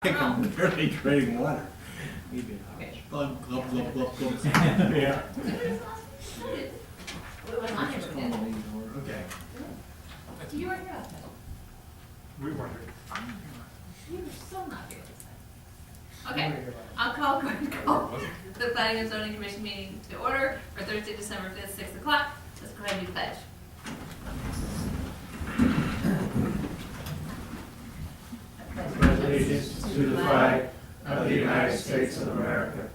I'm barely trading water. Okay. Glug, glug, glug, glug, glug. Yeah. What was on here? Okay. You were here last time. We weren't here. You were so not here this time. Okay, I'll call the Planning and Zoning Commission meeting to order for Thursday, December 5th, 6 o'clock. Let's go ahead and do the pledge. Pledge allegiance to the flag of the United States of America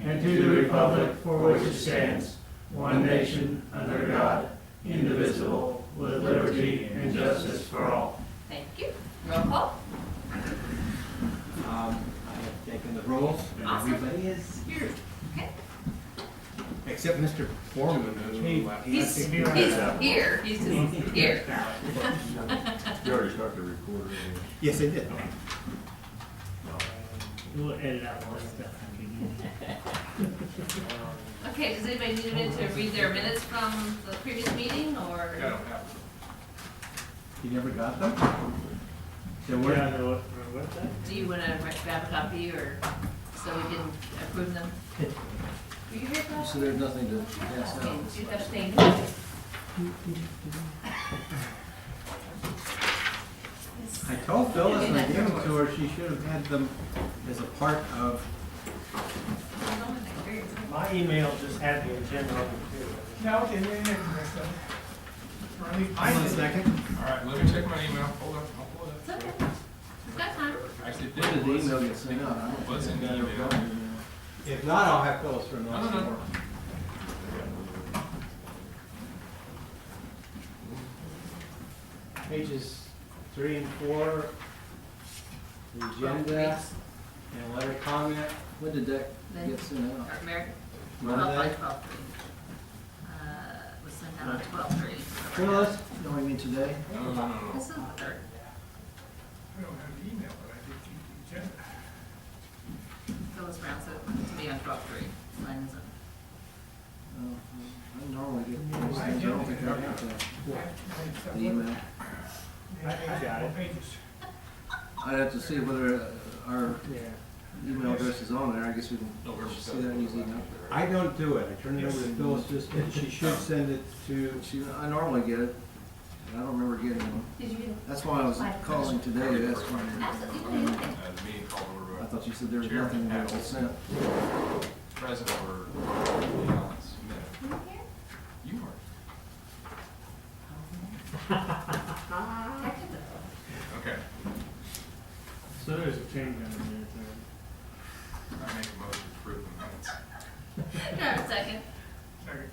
and to the republic for which it stands, one nation, under God, indivisible, with liberty and justice for all. Thank you. Roll call. I have taken the rolls, and Awesome. everybody is here, Okay. except Mr. Foreman, who He's has to here. He's just here. You already started the recorder. Yes, I did. We'll edit out all this stuff. Okay, does anybody need a minute to read their minutes from the previous meeting, or? I don't have You never got them? There Yeah, were, no, what's that? Do you want to grab a copy, or so we can approve them? Were you here, Bob? So there's nothing to pass Okay, out. you abstained. I told Phyllis when I gave them to her, she should have had them as a part of, My email just had the agenda on it too. No, it didn't. hold on a second. All right, let me check my email. Hold on, I'll pull it It's okay. We've got time. up. Actually, it When did the was- email get sent out? I don't Was in think the I ever email. got an email. If not, I'll have Phyllis run No, those no, no. more. Pages 3 and 4, the agenda and letter comment. When did that Then- get sent out? Or American? Monday. 12/3. Was sent out on 12/3. Phyllis, No, I mean today? No, no, no, no. This is the third. I don't have the email, but I did keep the agenda. Phyllis Brown sent it to me on 12/3. Mine isn't. I normally get those things. I don't think I got the email. I got it. Pages. I'd have to see whether our Yeah. email address is on there. I guess we No, we're can just see that easily enough. I don't do it. I turn it over to Phyllis, just, she should send it to, I normally get it, and I don't remember getting one. Did you get it? That's why I was calling today to ask one. Absolutely. You can do it. The meeting called over. I thought you said there was Chair nothing that Apple. was sent. Present over Alan Smith. You were here? You were. Technically. Okay. So there's a change on the minutes there. I make a motion to approve the minutes. Do I have a second? Second.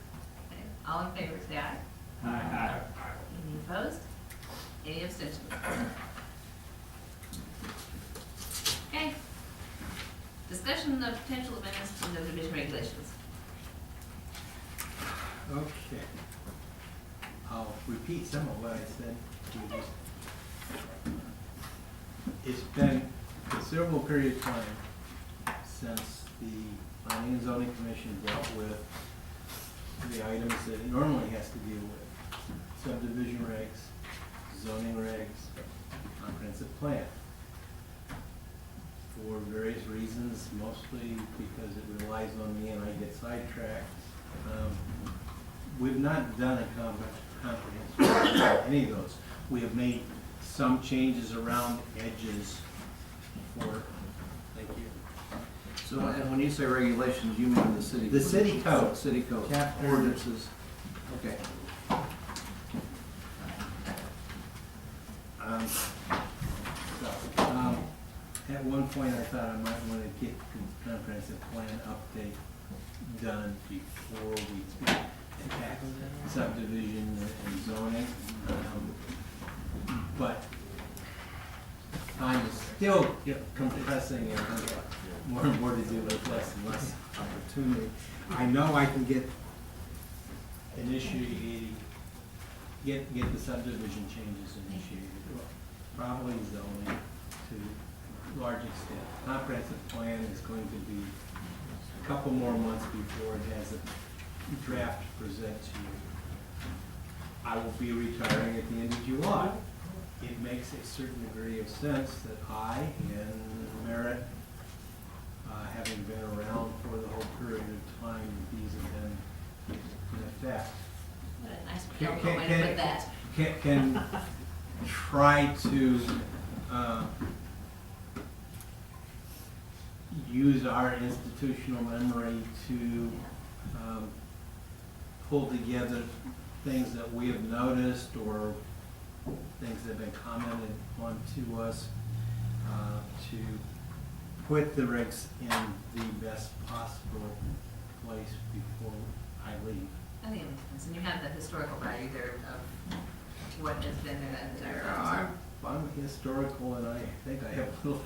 Okay. All in favor, say aye. Aye. Any opposed? Any abstentions? Okay. Discussion of potential amendments to the division regulations. okay. I'll repeat some of what I said previously. It's been a considerable period of time since the Planning and Zoning Commission dealt with the items that it normally has to deal with. Subdivision regs, zoning regs, comprehensive plan. For various reasons, mostly because it relies on me and I get sidetracked. We've not done a comprehensive plan on any of those. We have made some changes around edges for, thank you. So, and when you say regulations, you mean the city? The city code. City code. Chapter- Ordinances. Okay. At one point, I thought I might want to get the comprehensive plan update done before we attack subdivision and zoning. But time is still compressing and I've got more and more to do with less and less opportunity. I know I can get initiated, get the subdivision changes initiated, probably zoning to a large extent. Comprehensive plan is going to be a couple more months before it has a draft to present to you. I will be retiring at the end of July. It makes a certain degree of sense that I and merit, having been around for the whole period of time that these have been in effect. What a nice, Can- eloquent way to put that. Can try to use our institutional memory to pull together things that we have noticed or things that have been commented on to us, to put the rigs in the best possible place before I leave. I think it makes sense, and you have the historical value there of what has been there that entire Yeah, time. I'm historical and I think I have a little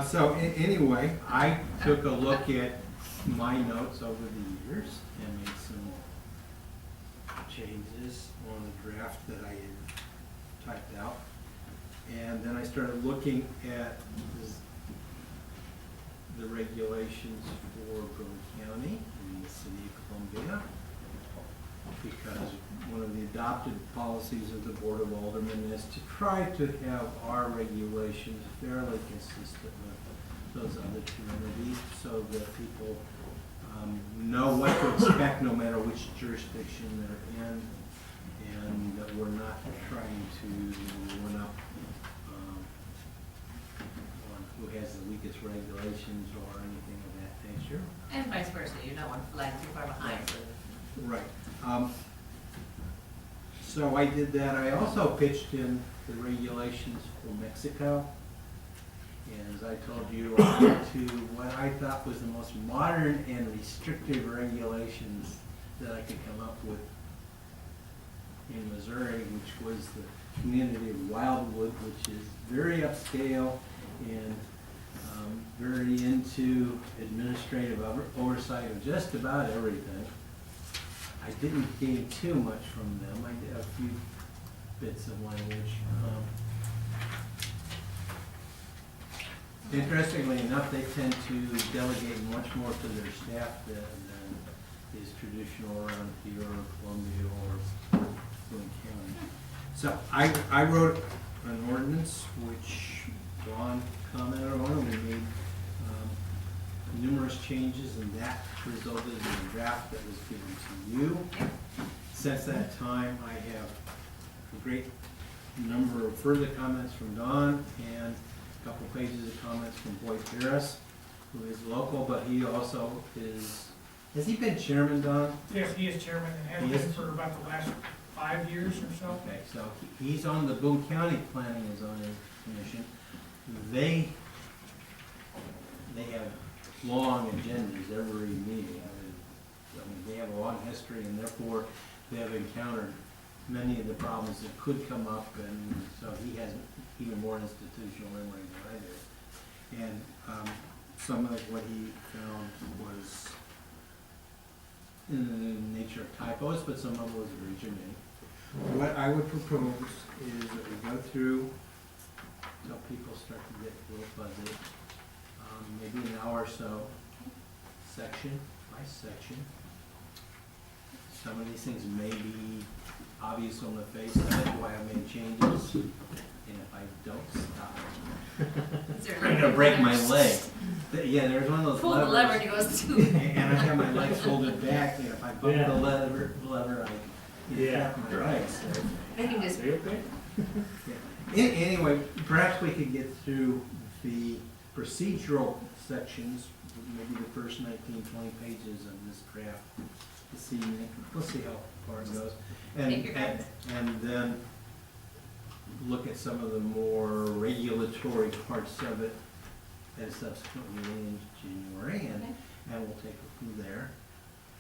so anyway, I took a look at my notes over the years and made some changes on the draft that I had typed out. And then I started looking at the regulations for Boone County and the city of Columbia, because one of the adopted policies of the Board of Aldermen is to try to have our regulations fairly consistent with those other two entities, so that people know what to expect no matter which jurisdiction they're in, and that we're not trying to one up on who has the weakest regulations or anything of that nature. And vice versa, you don't want to lag too far behind. Right. So I did that. I also pitched in the regulations for Mexico. And as I told you, I went to what I thought was the most modern and restrictive regulations that I could come up with in Missouri, which was the community of Wildwood, which is very upscale and very into administrative oversight of just about everything. I didn't gain too much from them. I did a few bits of language. Interestingly enough, they tend to delegate much more to their staff than is traditional around here or Columbia or Boone County. So I wrote an ordinance which Dawn commented on, and we made numerous changes, and that resulted in a draft that was given to you. Since that time, I have a great number of further comments from Don and a couple pages of comments from Boyd Ferris, who is local, but he also has he been chairman, Don? Yes, he is chairman and He has is? been for about the last 5 years or so. Okay, so he's on the Boone County Planning and Zoning Commission. They have long agendas every meeting. I mean, they have a long history, and therefore they have encountered many of the problems that could come up, and so he has even more institutional memory than I do. And some of what he found was in the nature of typos, but some of it was originating. What I would propose is that we go through until people start to get a little fuzzy, maybe an hour or so, section by section. Some of these things may be obvious on the face of it, why I made changes, and if I don't stop, Is there I'm gonna break my leg. Yeah, there's one of those Pull the levers. lever and it goes to. And I have my legs folded back, and if I bump Yeah. the lever, I Yeah. tap my legs. So, They can just, Are you okay? yeah. Anyway, perhaps we could get through the procedural sections, maybe the first 19, 20 pages of this draft this evening. We'll see how far it goes. Take your time. And then look at some of the more regulatory parts of it as subsequently in January, Okay. and we'll take it from there.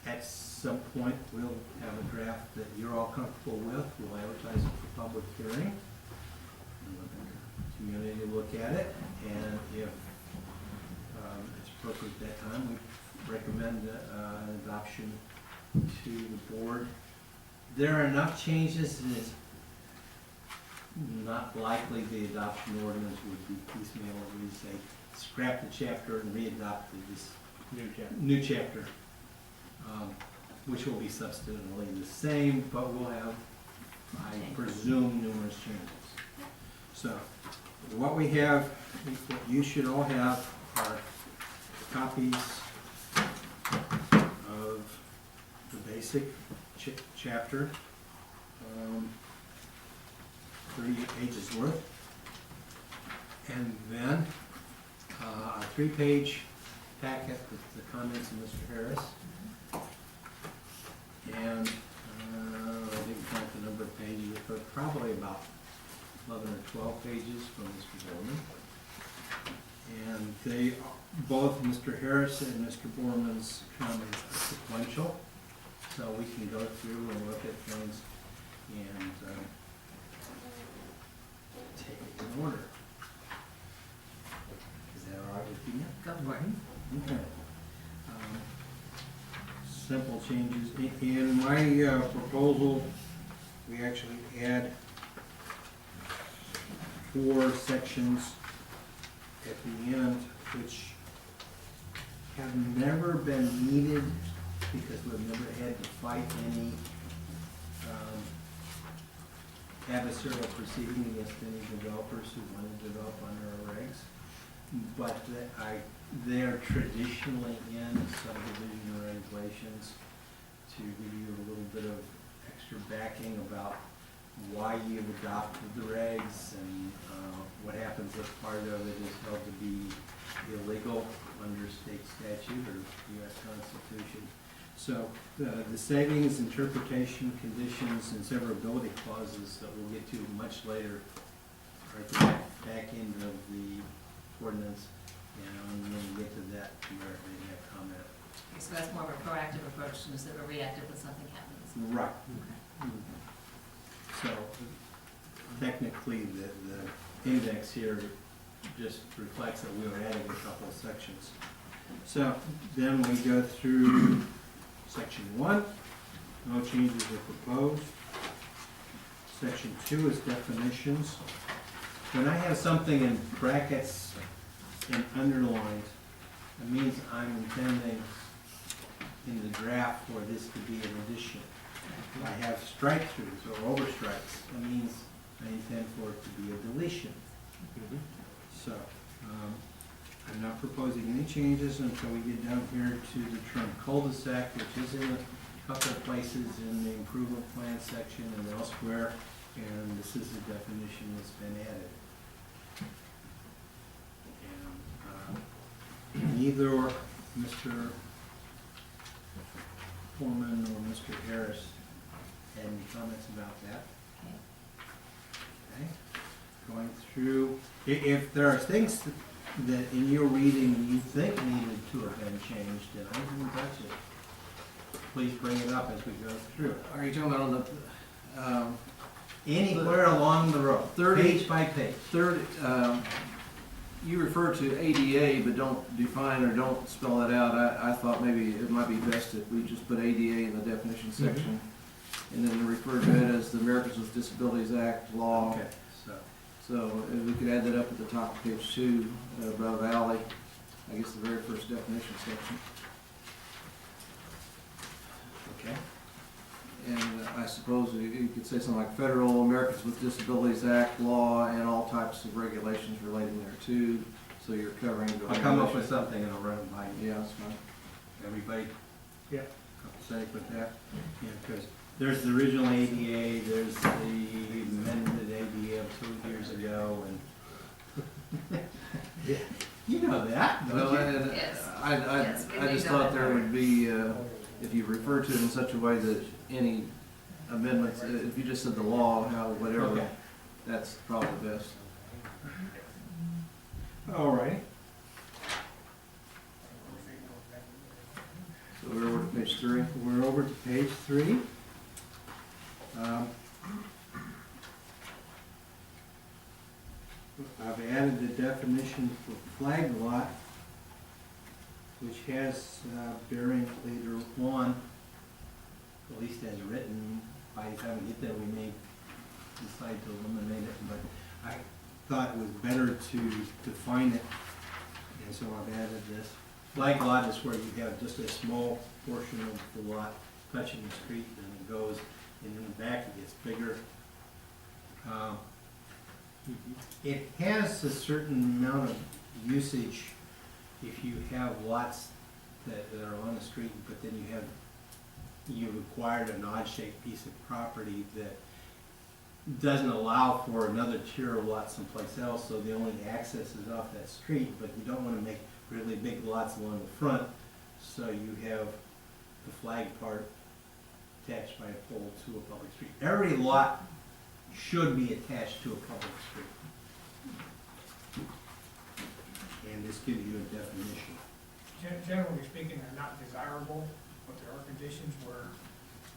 At some point, we'll have a draft that you're all comfortable with. We'll advertise it for public hearing. And let the community look at it, and if it's appropriate at that time, we recommend an adoption to the board. There are enough changes, and it's not likely the adoption ordinance would be piecemeal, as we say, scrap the chapter and re-adopt this new chapter, which will be substantively the same, but will have, I presume, numerous changes. So, what we have, what you should all have are copies of the basic chapter, 38 pages worth. And then a 3-page packet with the comments of Mr. Harris. And I didn't count the number of pages, but probably about 11 or 12 pages from Mr. Borman. And they, both Mr. Harris and Mr. Borman's comments are sequential, so we can go through and look at things and take it in order. Is that all right with you? Go for it. Okay. Simple changes. In my proposal, we actually add 4 sections at the end, which have never been needed because we've never had to fight any adversarial proceeding against any developers who want to develop under our regs. But they're traditionally in subdivision regulations to give you a little bit of extra backing about why you've adopted the regs and what happens if part of it is held to be illegal under state statute or U.S. Constitution. So the savings, interpretation, conditions, and severability clauses that we'll get to much later are at the back end of the ordinance, and when we get to that, Merit may have comment. Okay, so that's more of a proactive approach instead of a reactive when something happens. Right. Okay. So technically, the index here just reflects that we were adding a couple of sections. So then we go through section 1, no changes are proposed. Section 2 is definitions. When I have something in brackets and underlined, it means I'm intending in the draft for this to be an addition. If I have strike-throughs or overstrikes, that means I intend for it to be a deletion. So, I'm not proposing any changes until we get down here to the term cul-de-sac, which is in a couple of places in the improvement plan section and elsewhere, and this is the definition that's been added. And neither Mr. Foreman or Mr. Harris had any comments about that. Okay. Going through, if there are things that in your reading you think needed to have been changed, and I didn't touch it, please bring it up as we go through. Are you talking about on the, Anywhere along the road, 30 page by page. third, you refer to ADA, but don't define or don't spell it out. I thought maybe it might be best if we just put ADA in the definition section, and then refer to it as the Americans with Disabilities Act law. Okay, So if we could add that up at the top of page 2, above alley, I guess the very first definition section. okay. And I suppose you could say something like Federal Americans with Disabilities Act law and all types of regulations relating thereto, so you're covering the. I'll come up with something and I'll run it by you. Yeah, that's fine. Everybody? Yeah. Safe with that? Yeah, because there's the original ADA, there's the amended ADA of 2 years ago, and you know that, don't Well, you? and Yes. I we just know thought that. there would be, if you refer to it in such a way that any amendments, if you just said the law, how, whatever, Okay. that's probably the best. All right. So we're over to page 3. We're over to page 3. I've added the definition for flag lot, which has bearing later on, at least as written. By the time we get there, we may decide to eliminate it, but I thought it was better to define it, and so I've added this. Flag lot is where you have just a small portion of the lot touching the street, and it goes, and in the back it gets bigger. It has a certain amount of usage if you have lots that are on the street, but then you acquired an odd-shaped piece of property that doesn't allow for another tier of lots someplace else, so the only access is off that street, but you don't wanna make really big lots along the front, so you have the flag part attached by a pole to a public street. Every lot should be attached to a public street. And this gives you a definition. Generally speaking, they're not desirable, but there are conditions where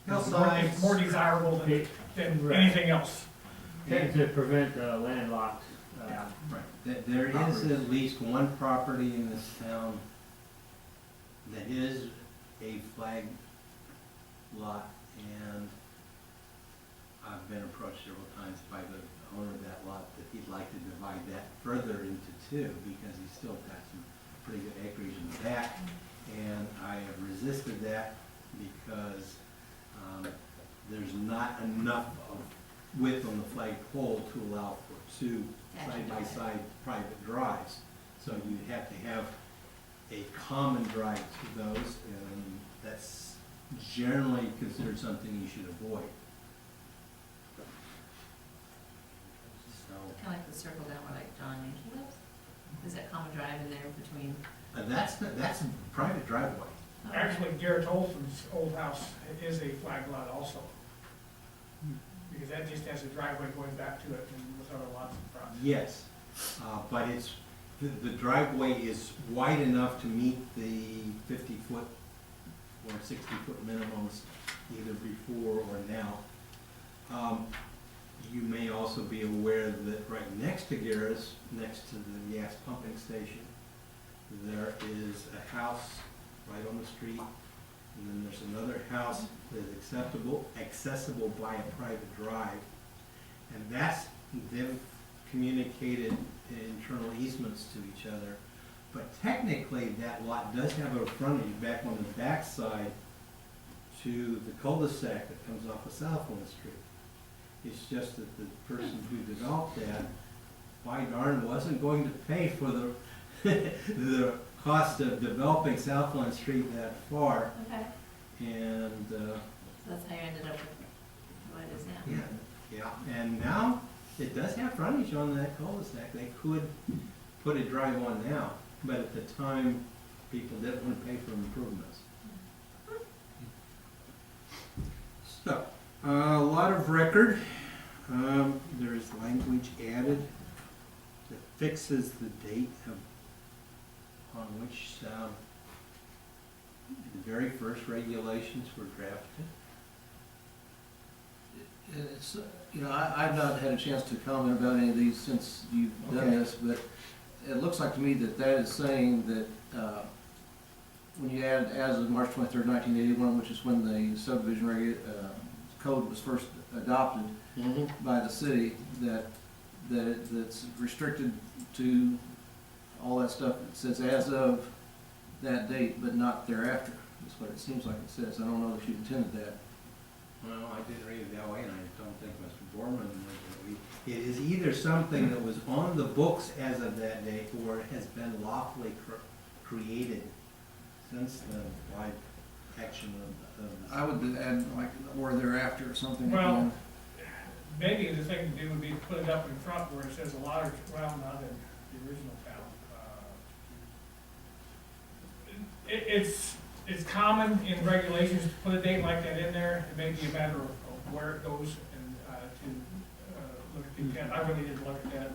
Hillsides. it's more desirable than Right. anything else. Tend to prevent landlocked, Yeah. Right. There is at least one property in this town that is a flag lot, and I've been approached several times by the owner of that lot that he'd like to divide that further into two, because he's still got some pretty good acreage in the back, and I have resisted that because there's not enough of width on the flag pole to allow for two side-by-side private drives. So you have to have a common drive to those, and that's generally considered something you should avoid. So, Kinda like the circle down where like John Yankee lives? Is that common drive in there between? that's a private driveway. Okay. Actually, Garrett Olson's old house is a flag lot also. Because that just has a driveway going back to it and with other lots in front. Yes, but the driveway is wide enough to meet the 50-foot or 60-foot minimums either before or now. You may also be aware that right next to Garrett's, next to the gas pumping station, there is a house right on the street, and then there's another house that is accessible by a private drive. And they've communicated internal easements to each other. But technically, that lot does have a frontage back on the back side to the cul-de-sac that comes off of Southland Street. It's just that the person who developed that, by darn, wasn't going to pay for the, the cost of developing Southland Street that far. Okay, And, so that's how you ended up with what it is now. yeah, and now it does have frontage on that cul-de-sac. They could put a drive on now, but at the time, people didn't want to pay for improvements. So, a lot of record. There is language added that fixes the date on which the very first regulations were drafted. It's, I've not had a chance to comment about any of these since you've done Okay. this, but it looks like to me that is saying that, when you add as of March 23rd, 1981, which is when the subdivision code was first adopted by the city, that's restricted to all that stuff that says as of that date, but not thereafter. That's what it seems like it says. I don't know if you intended that. Well, I didn't read it that way, and I don't think Mr. Borman would. It is either something that was on the books as of that date, or it has been lawfully created since the live action of I would add like, or thereafter or something. Well, maybe the thing to do would be to put it up in front where it says a large, well, not in the original town. It's common in regulations to put a date like that in there. It may be a matter of where it goes and to look at the intent. I really didn't look at that.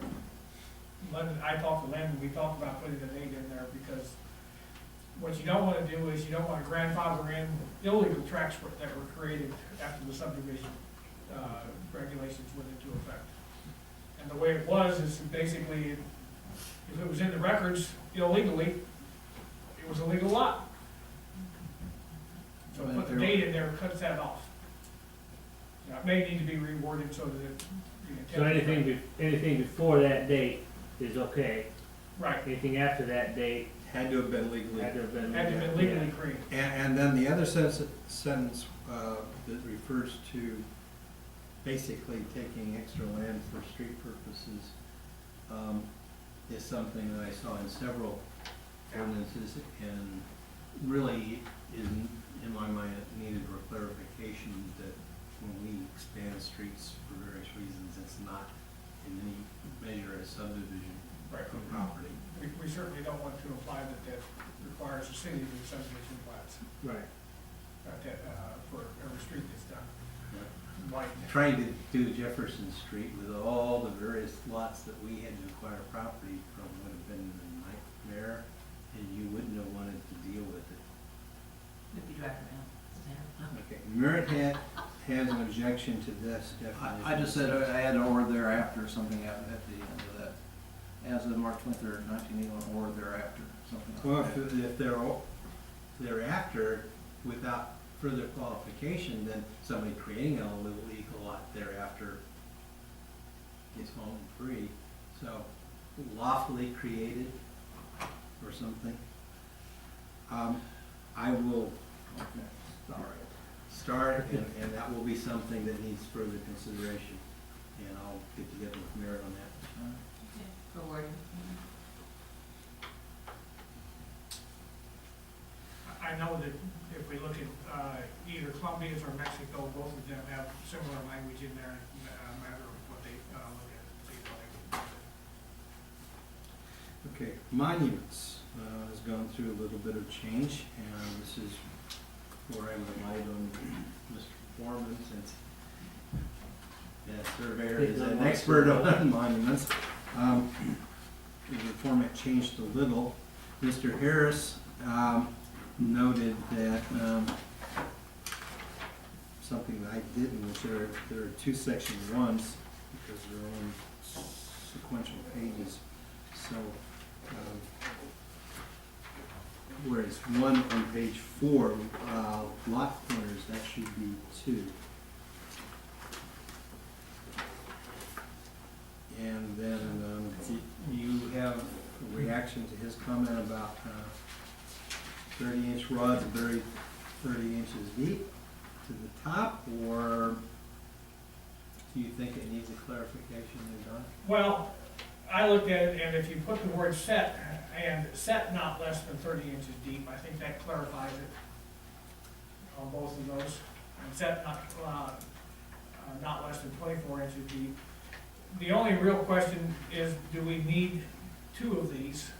I talked to Landon, we talked about putting the date in there because what you don't want to do is you don't want to grandfather in illegal tracts that were created after the subdivision regulations went into effect. And the way it was is basically, if it was in the records illegally, it was a legal lot. So put the date in there, cuts that off. Now, it may need to be reworded so that it. so anything before that date is okay. Right, Anything after that date had to have been legally. had to have been. had to have been legally created. And then the other sentence that refers to basically taking extra land for street purposes is something that I saw in several ordinances and really is, in my mind, it needed for clarification that when we expand streets for various reasons, it's not in any measure a subdivision Right. of property. We certainly don't want to imply that that requires the city to do subdivision plats, Right. for every street that's done. Like, Trying to do Jefferson Street with all the various lots that we had to acquire property from would have been a nightmare, and you wouldn't have wanted to deal with it. If you drive around. Okay, Merritt has an objection to this definition. I just said I had or thereafter, or something at the end of that. As of March 23rd, 1981, or thereafter, something Well, like that. if thereafter, without further qualification, then somebody creating a illegal lot thereafter is home free. So lawfully created or something. I will start, and that will be something that needs further consideration. And I'll get together with Merritt on that. For wording. I know that if we look at, either Columbia's or Mexico, both of them have similar language in there, no matter what they, look at, see what they. Okay, monuments has gone through a little bit of change, and this is where I relied on Mr. Foreman, since the surveyor is an expert on monuments. The format changed a little. Mr. Harris noted that something that I didn't, which there are two section ones, because they're on sequential pages. So, whereas one on page 4, lot corners, that should be 2. And then you have a reaction to his comment about 30-inch rods buried 30 inches deep to the top, or do you think it needs a clarification, Don? Well, I looked at it, and if you put the word set, and set not less than 30 inches deep, I think that clarifies it on both of those. And set not less than 24 inches deep. The only real question is, do we need 2 of these?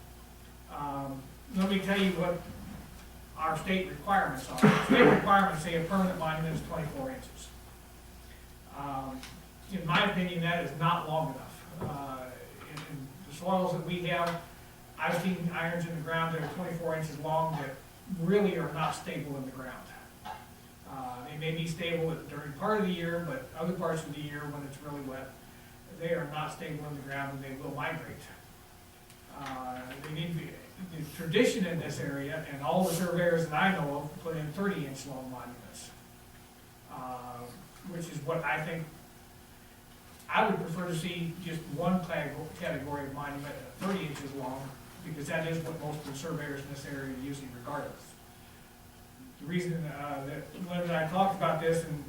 Let me tell you what our state requirements are. State requirements say a permanent monument is 24 inches. In my opinion, that is not long enough. In the soils that we have, I've seen irons in the ground that are 24 inches long that really are not stable in the ground. They may be stable during part of the year, but other parts of the year when it's really wet, they are not stable in the ground and they will migrate. They need to be, the tradition in this area, and all the surveyors that I know of put in 30-inch long monuments, which is what I think. I would prefer to see just one category of monument 30 inches long, because that is what most of the surveyors in this area usually regard as. The reason that Lynn and I talked about this and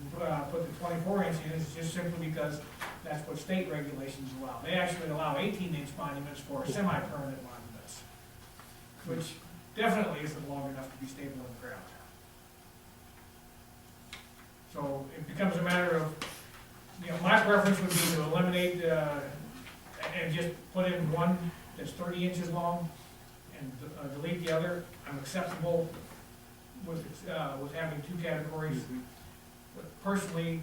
put the 24 inch in is just simply because that's what state regulations allow. They actually allow 18-inch monuments for semi-permanent monuments, which definitely isn't long enough to be stable in the ground. So it becomes a matter of, my preference would be to eliminate and just put in one that's 30 inches long and delete the other. I'm acceptable with having 2 categories. But personally,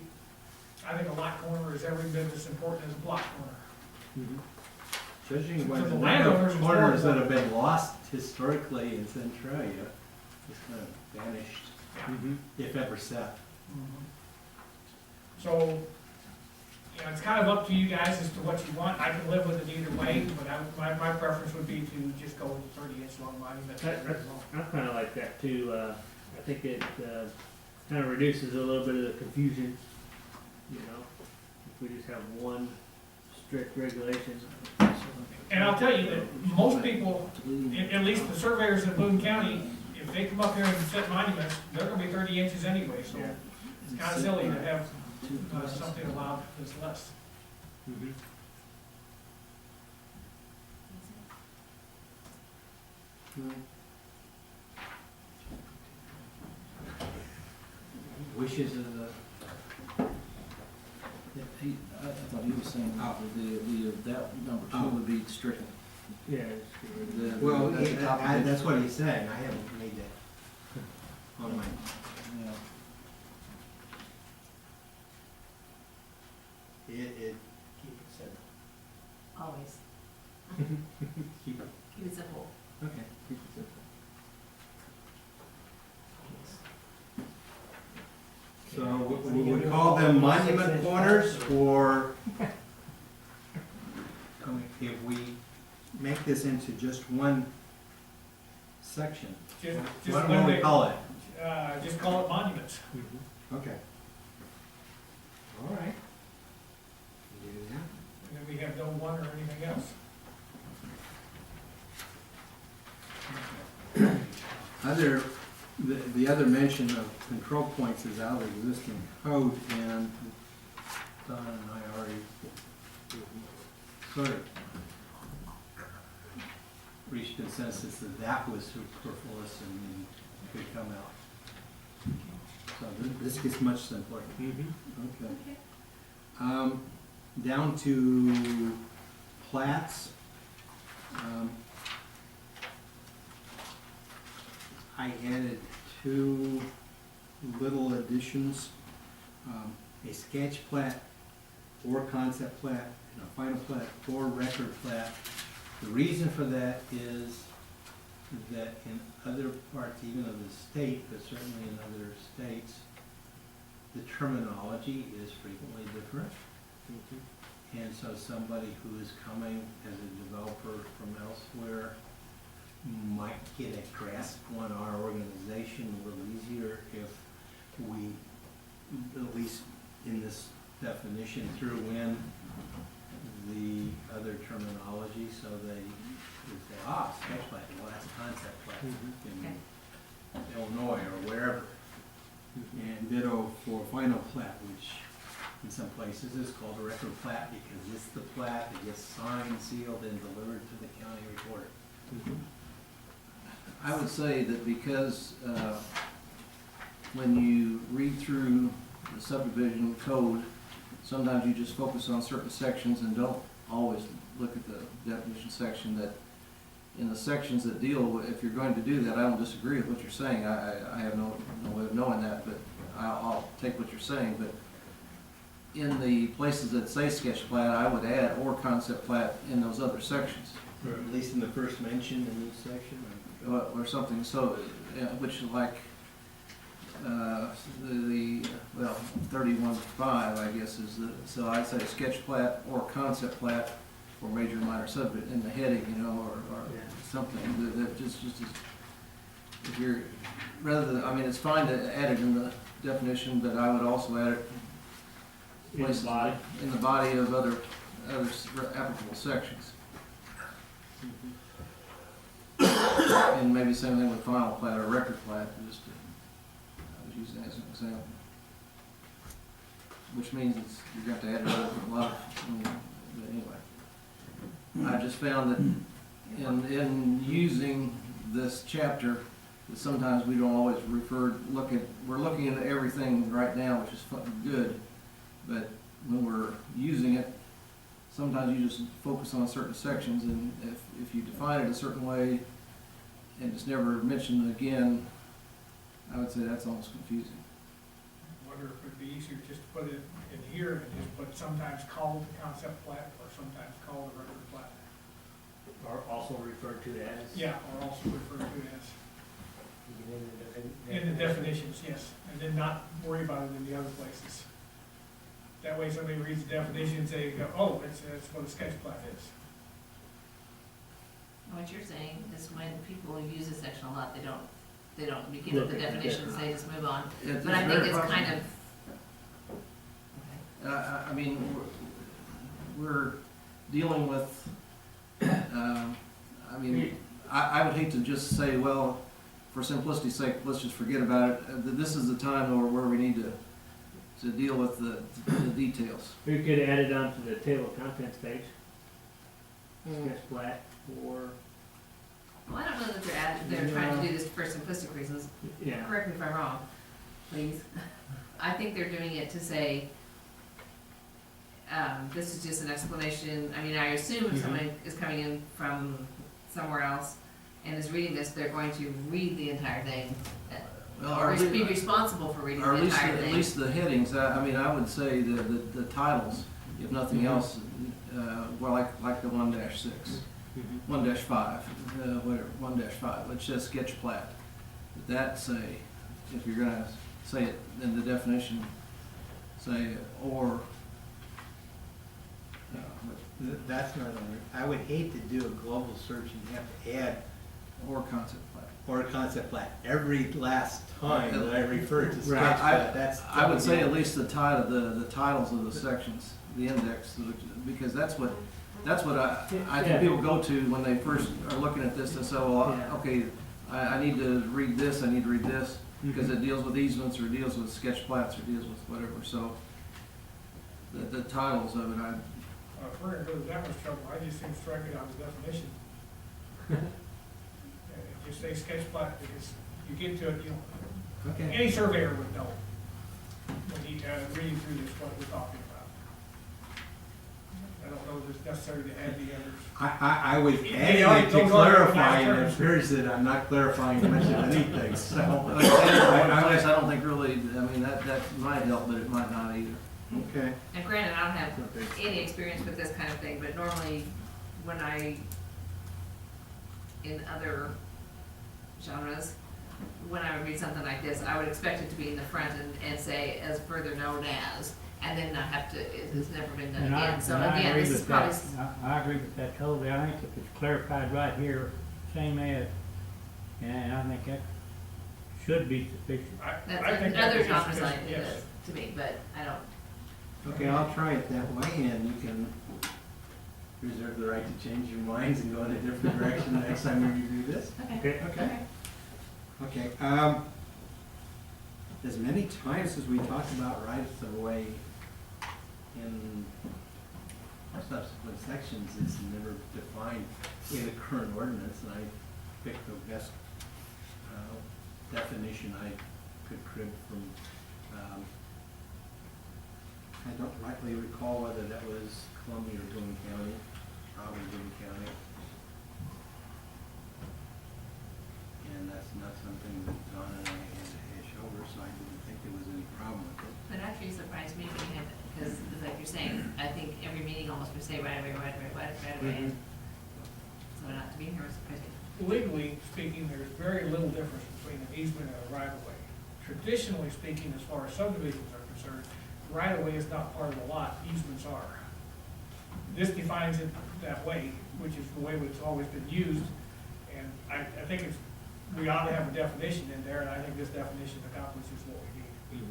I think a lot corner is every bit as important as a block corner. Judging by For the the number landowners, of it's corners that horrible. have been lost historically in Centralia, it's kind of vanished, if ever set. So, it's kind of up to you guys as to what you want. I can live with it either way, but my preference would be to just go with the 30-inch long monument. I kind of like that too. I think it kind of reduces a little bit of the confusion, if we just have one strict regulation. And I'll tell you that most people, at least the surveyors in Boone County, if they come up here and set monuments, they're gonna be 30 inches anyway, so it's kind of silly to have something allowed that's less. Wishes of the, I thought he was saying Oh. that number two Oh. would be stricken. Yeah, it's good. well, At the top of it. that's what he's saying, I haven't made that on my, Yeah. it, keep it simple. Always. Keep it, Keep it simple. okay, keep it simple. So we would call them monument corners, or if we make this into just one section, Just what when will we they- call it? Just call it monuments. Okay. All right. Do that. And then we have no one or anything else. Other, the other mention of control points is out of existing code, and Don and I already sort of reached consensus that that was superfluous and could come out. So this gets much simpler. Okay. Okay. Down to plats. I added two little additions, a sketch plat or concept plat, and a final plat or record plat. The reason for that is that in other parts, even of the state, but certainly in other states, the terminology is frequently different. And so somebody who is coming as a developer from elsewhere might get a grasp on our organization a little easier if we, at least in this definition, threw in the other terminology, so they would say, sketch plat, well, that's a concept plat in Illinois or wherever. And ditto for final plat, which in some places is called a record plat because it's the plat that gets signed, sealed, and delivered to the county recorder. I would say that because when you read through the subdivision code, sometimes you just focus on certain sections and don't always look at the definition section. That in the sections that deal with, if you're going to do that, I don't disagree with what you're saying. I have no way of knowing that, but I'll take what you're saying. But in the places that say sketch plat, I would add or concept plat in those other sections. Or at least in the first mention in each section. Or something, so, which like, well, 31.5, I guess, is the, so I'd say sketch plat or concept plat for major and minor subdivision in the heading, you know, or something, that just is, if you're, rather than, I mean, it's fine to add it in the definition, but I would also add it places in the body of other applicable sections. And maybe same thing with final plat or record plat, just I was using that as an example. Which means it's, you're going to have to add a lot of, but anyway. I just found that in using this chapter, that sometimes we don't always we're looking at everything right now, which is good, but when we're using it, sometimes you just focus on certain sections, and if you define it a certain way and it's never mentioned again, I would say that's almost confusing. Wonder if it'd be easier just to put it in here and just put sometimes called the concept plat or sometimes called the record plat. Or also referred to as. Yeah, or also referred to as, in the definitions, yes, and then not worry about it in the other places. That way somebody reads the definitions, they go, oh, that's what a sketch plat is. What you're saying is when people use a section a lot, they don't begin with the definitions, they just move on. It's But I think very it's possible. kind of, I mean, we're dealing with, I mean, I would hate to just say, well, for simplicity's sake, let's just forget about it. This is the time where we need to deal with the details. We could add it onto the table of contents page. Sketch plat or. well, I don't know that they're adding they're trying to do this for simplistic reasons, Yeah. correct me if I'm wrong, please. I think they're doing it to say, this is just an explanation, I mean, I assume if someone is coming in from somewhere else and is reading this, they're going to read the entire thing, Well, or or be responsible for reading or the at least, entire at thing. least the headings, I mean, I would say the titles, if nothing else, well, like the 1-6, 1-5, whatever, 1-5, which says sketch plat. That say, if you're gonna say it in the definition, say, or, That's not, I would hate to do a global search and have to add or concept plat. or concept plat every last time that I refer to sketch Right. plat. That's. I would say at least the title, the titles of the sections, the index, because that's what I think people go to when they first are looking at this and say, well, Yeah. okay, I need to read this, I need to read this, because it deals with easements, or deals with sketch plats, or deals with whatever, so the titles of it, If we're gonna go to that much trouble, I just think strike it out of the definition. Just say sketch plat, because you get to it, you know, Okay. any surveyor would know when he, reading through this, what we're talking about. I don't know if it's necessary to add the others. I was Yeah, adding it to those are clarify, and it terms. appears that I'm not clarifying much of anything, so. one place I don't think really, I mean, that might help, but it might not either. Okay. And granted, I don't have any experience with this kind of thing, but normally when in other genres, when I would read something like this, I would expect it to be in the front and say, as further known as, and then not have to, it's never been done And again. So and I again, agree this is with probably, that. I agree with that totally. I think if it's clarified right here, same as, and I think that should be sufficient. I that's think that another is genre sufficient, design, it yes. is, to me, but I don't. Okay, I'll try it that way, and you can reserve the right to change your minds and go in a different direction the next time we review this. Okay. Okay. Okay, as many times as we talk about rights of way in subsequent sections, it's never defined in the current ordinance, and I picked the best definition I could crib from, I don't rightly recall whether that was Columbia or Boone County, probably Boone County. And that's not something that Don and I had to hash over, so I didn't think there was any problem with it. It actually surprised me when you had, because like you're saying, I think every meeting almost would say right away, and so not to be here was surprising. Legally speaking, there's very little difference between an easement and a right-of-way. Traditionally speaking, as far as subdivisions are concerned, right-of-way is not part of the lot, easements are. This defines it that way, which is the way it's always been used, and I think we ought to have a definition in there, and I think this definition accomplishes what we need.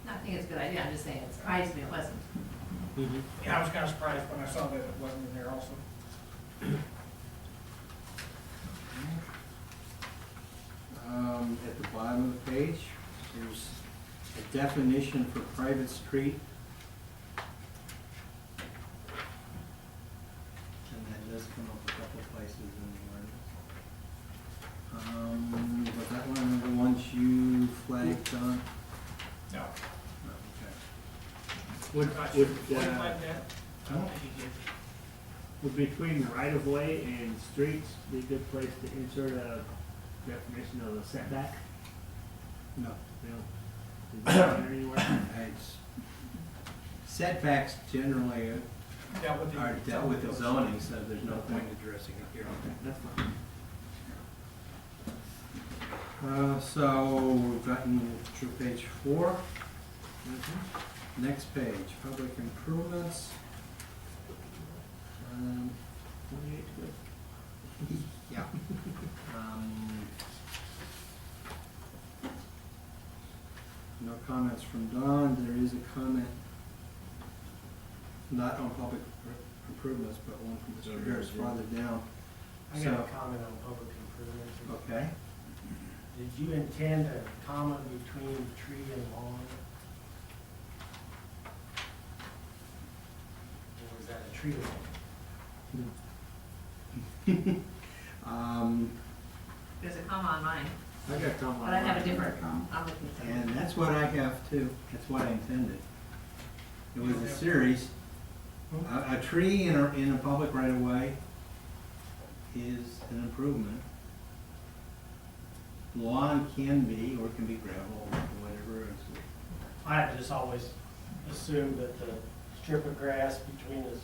No, I think it's a good idea, I'm just saying, it surprised me it wasn't. Yeah, I was kind of surprised when I saw that it wasn't in there also. At the bottom of the page, there's a definition for private street. And that does come up a couple of places in the ordinance. Was that one of the ones you flagged on? No. No, okay. Would, Not would, sure. What like that? I don't think he did. would between right of way and streets be a good place to insert a definition of a setback? No. No. Is that in there anywhere? It's- Setbacks generally Dealt with the- are dealt with the zoning, so there's no point addressing it here. That's fine. So we've gotten through page 4. Next page, public improvements. 28 good. Yeah. No comments from Don. There is a comment, not on public improvements, but one from Mr. Harris farther down. I got a comment on public improvements. Okay. Did you intend a comma between tree and lawn? Or was that a tree lawn? There's a comma on mine, I got Tom on. but I have a mine. different, I'm looking at And something. that's what I have too. That's what I intended. It was a series. A tree in a public right of way is an improvement. Lawn can be, or it can be gravel, or whatever. I have just always assumed that the strip of grass between the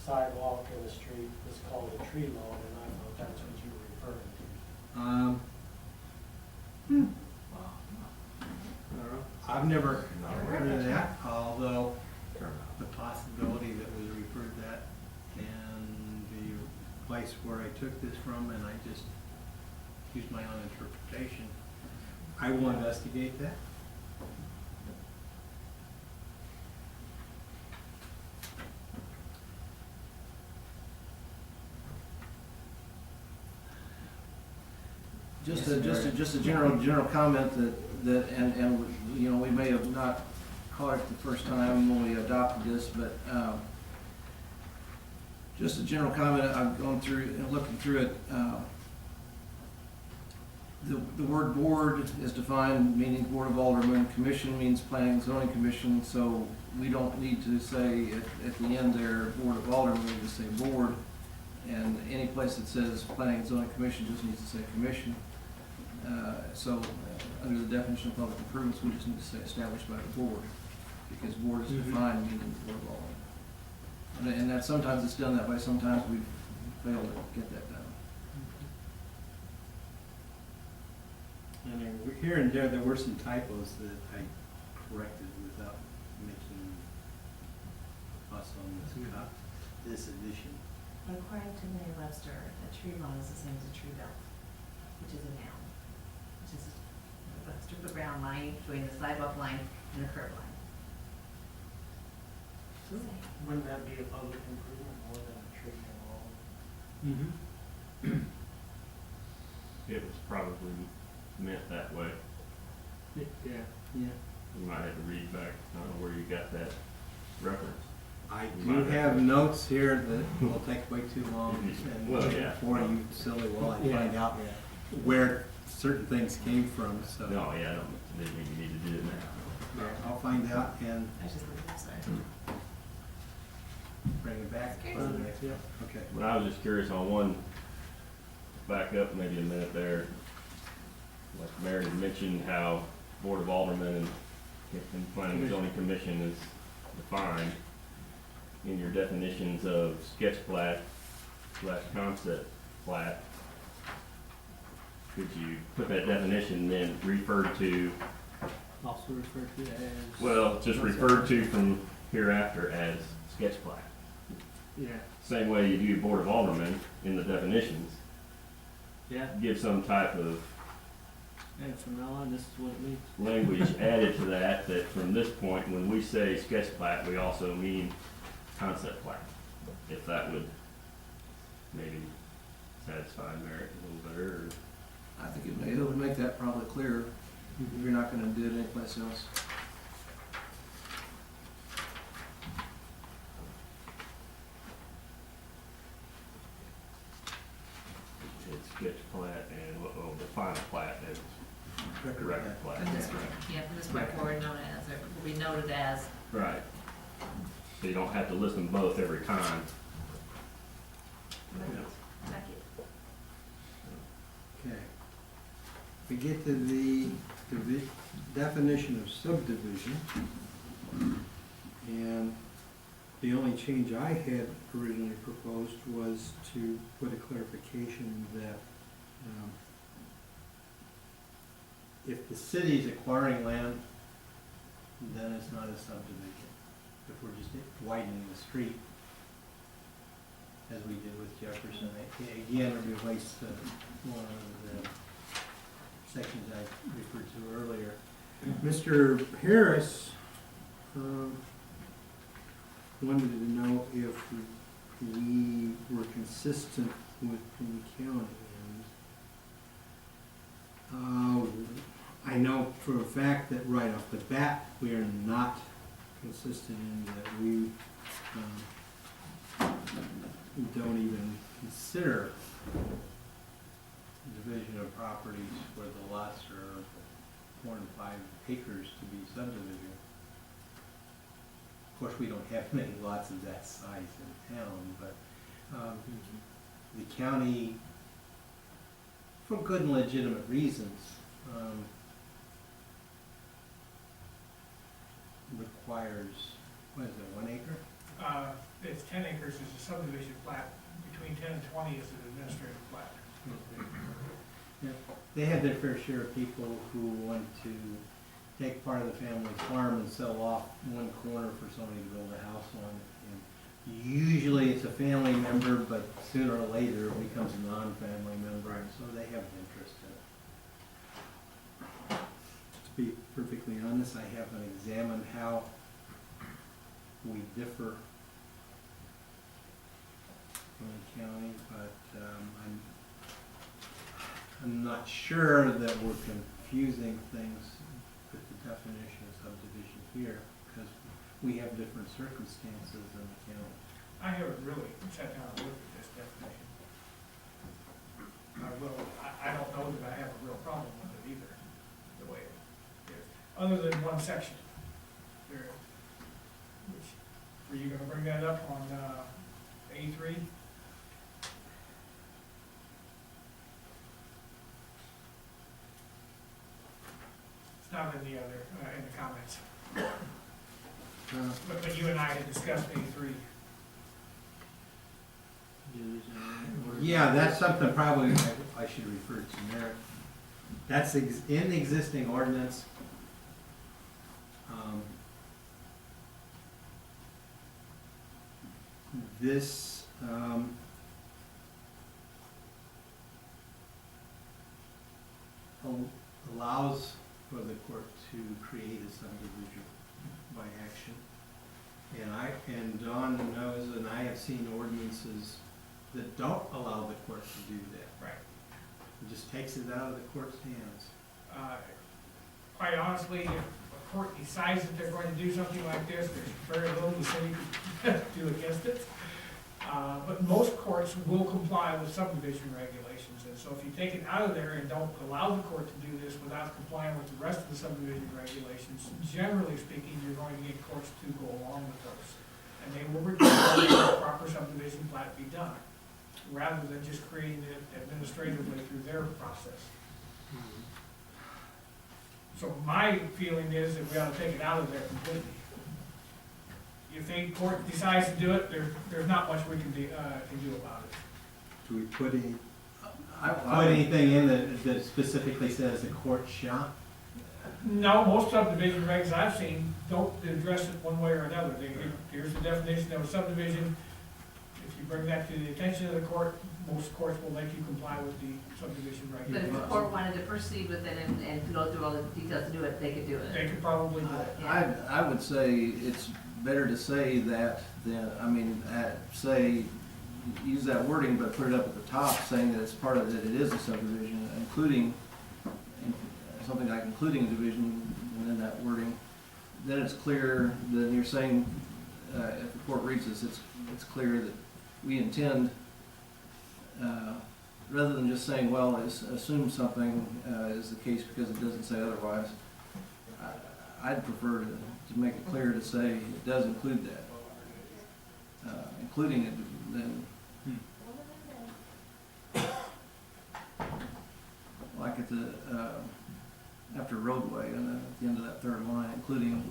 sidewalk and the street was called a tree lawn, and I thought that's what you were referring to. I don't know. I've never heard of that, although the possibility that was referred to that and the place where I took this from, and I just used my own interpretation. I will investigate that. Just a general comment and, you know, we may have not caught it the first time when we adopted this, but, just a general comment, I've gone through and looking through it, the word board is defined, meaning Board of Aldermen, commission means planning and zoning commission, so we don't need to say at the end there, Board of Aldermen, we just say board. And any place that says planning and zoning commission just needs to say commission. Under the definition of public improvements, we just need to say established by the board, because board is defined, meaning Board of Aldermen. And that sometimes it's done that way, sometimes we fail to get that done. I mean, here and there were some typos that I corrected without making fuss on this edition. According to Merriam-Webster, a tree lawn is the same as a tree belt, which is a noun, which is a strip of ground lying between the sidewalk line and the curb line. Wouldn't that be a public improvement more than a tree lawn? It was probably meant that way. Yeah. Yeah. You might have to read back, I don't know where you got that reference. I do have notes here that will take way too long, and Well, yeah. before you silly while I Yeah. find out where certain things came from, so. No, yeah, I don't, didn't mean you need to do it now. I'll find out and I just leave it, sorry. bring it back for the next one. Okay. But I was just curious on one, back up maybe a minute there. Like Mary had mentioned how Board of Aldermen and Planning and Zoning Commission is defined in your definitions of sketch plat / concept plat. Could you put that definition then referred to, Also referred to as. well, just referred to from hereafter as sketch plat? Yeah, Same way you do Board of Aldermen in the definitions, yeah, give some type of and from now on, this is what it means. language added to that, that from this point, when we say sketch plat, we also mean concept plat. If that would maybe satisfy Merrick a little better, or I think it would make that probably clearer, if you're not gonna do it anyplace else. it's sketch plat and, the final plat is record plat. From this point, yeah, from this point forward, known as, or will be noted as. Right. So you don't have to list them both every time. Check it. Okay. We get to the definition of subdivision. And the only change I had originally proposed was to put a clarification that if the city is acquiring land, then it's not a subdivision. If we're just widening the street, as we did with Jefferson, again, it relates to one of the sections I referred to earlier. Mr. Harris wanted to know if we were consistent with King County. And I know for a fact that right off the bat, we are not consistent in that we don't even consider division of properties where the lots are 4 and 5 acres to be subdivision. Of course, we don't have many lots of that size in town, but the county, for good and legitimate reasons, requires, what is it, 1 acre? It's 10 acres is a subdivision plat, between 10 and 20 is an administrative plat. Yeah. They have their fair share of people who want to take part of the family farm and sell off one corner for somebody to build a house on. And usually it's a family member, but sooner or later it becomes a non-family member, and so they have an interest in it. To be perfectly honest, I haven't examined how we differ from the county, but I'm not sure that we're confusing things with the definition of subdivision here, because we have different circumstances in the county. I haven't really sat down and looked at this definition. I don't know that I have a real problem with it either, the way it is, other than one section there, which, were you gonna bring that up on, A3? It's not in the other, in the comments, but you and I had discussed A3. Yeah, that's something probably I should refer to Merritt. That's in the existing ordinance. This allows for the court to create a subdivision by action. And Don knows, and I have seen ordinances that don't allow the court to do that. Right. It just takes it out of the court's hands. Quite honestly, if a court decides that they're going to do something like this, there's very little the city can do against it. But most courts will comply with subdivision regulations, and so if you take it out of there and don't allow the court to do this without complying with the rest of the subdivision regulations, generally speaking, you're going to get courts to go along with those. And they will require the proper subdivision plat be done, rather than just creating it administratively through their process. So my feeling is that we ought to take it out of there completely. If the court decides to do it, there's not much we can do about it. Do we put anything in that specifically says the court shall? No, most subdivision regs I've seen don't address it one way or another. Here's the definition of a subdivision. If you bring that to the attention of the court, most courts will make you comply with the subdivision But if regulations. the court wanted to proceed with it and to go through all the details to do it, they could do it. They could probably do it. I would say it's better to say that than, use that wording, but put it up at the top saying that it's part of, that it is a subdivision, including, something like including a division, and then that wording. Then it's clear, then you're saying, if the court reads this, it's clear that we intend, rather than just saying, well, assume something is the case because it doesn't say otherwise. I'd prefer to make it clear to say it does include that. Including it, then, like at the, after roadway, and at the end of that third line, including.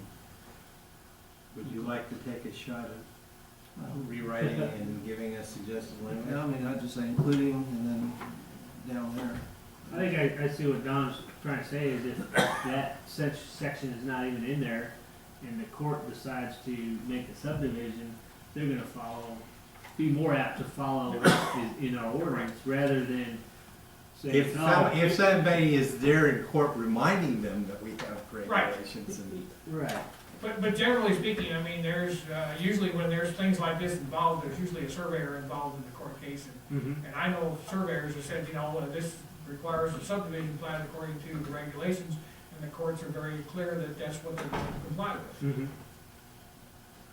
Would you like to take a shot at rewriting and giving us suggested language? Yeah, I mean, I'd just say including, and then down there. I think I see what Don's trying to say is if that such section is not even in there and the court decides to make a subdivision, they're gonna be more apt to follow in our ordinance rather than say, no. If somebody is there in court reminding them that we have regulations and. Right. But generally speaking, I mean, there's, usually when there's things like this involved, there's usually a surveyor involved in the court case. And I know surveyors have said, this requires a subdivision plan according to the regulations, and the courts are very clear that that's what they're going to comply with. I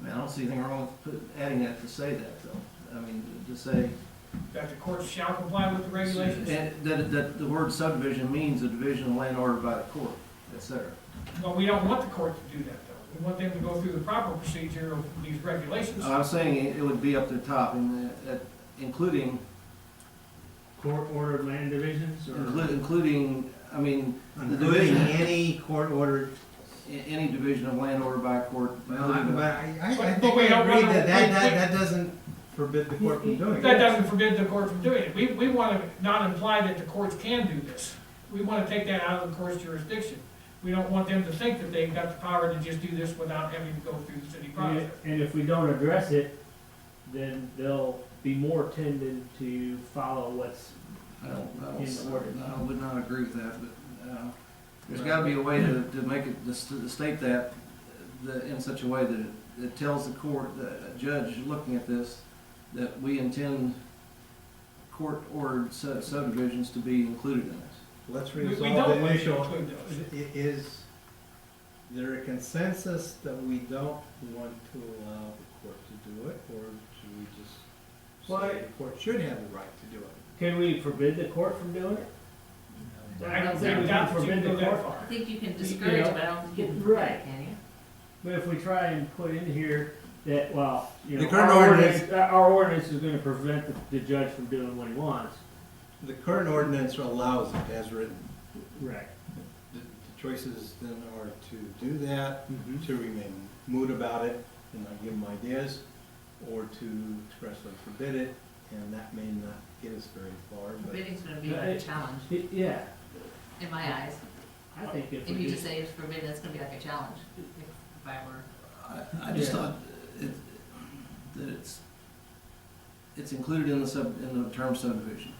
mean, I don't see anything wrong with adding that to say that, though. I mean, to say, that the courts shall comply with the regulations. And that the word subdivision means a division of land ordered by the court, et cetera. But we don't want the court to do that, though. We want them to go through the proper procedure of these regulations. I'm saying it would be up to the top, including, Court-ordered land divisions, or? including, I mean, the Including division, any court-ordered. any division of land ordered by a court. Well, I But think we we don't agree wanna- that doesn't forbid the court from doing That it. doesn't forbid the court from doing it. We want to not imply that the courts can do this. We want to take that out of the court's jurisdiction. We don't want them to think that they've got the power to just do this without having to go through the city process. And if we don't address it, then they'll be more tended to follow what's I in the ordinance. would not agree with that, but, there's gotta be a way to make it, to state that, in such a way that it tells the court, the judge looking at this, that we intend court-ordered subdivisions to be included in this. Let's We resolve don't the want to initial. include those. Is there a consensus that we don't want to allow the court to do it, or should we just Well, say the court should have the right to do it? Can we forbid the court from doing it? I don't think think we we can have to forbid go the that court. far. I think you can You discourage know, it, but I don't think you can. right. Can you? But if we try and put in here that, well, you The know, current our ordinance is gonna prevent the judge from doing what he wants. The current ordinance allows it as written. Right. The choices then are to do that, Mm-hmm. to remain mute about it and not give them ideas, or to expressly forbid it, and that may not get us very far, but. Forbidding's gonna be Yeah, like a challenge, Yeah, in my eyes. I think if If we you just, just say it's forbidden, it's gonna be like a challenge, if I were. I just Yeah. thought that it's included in the term subdivision.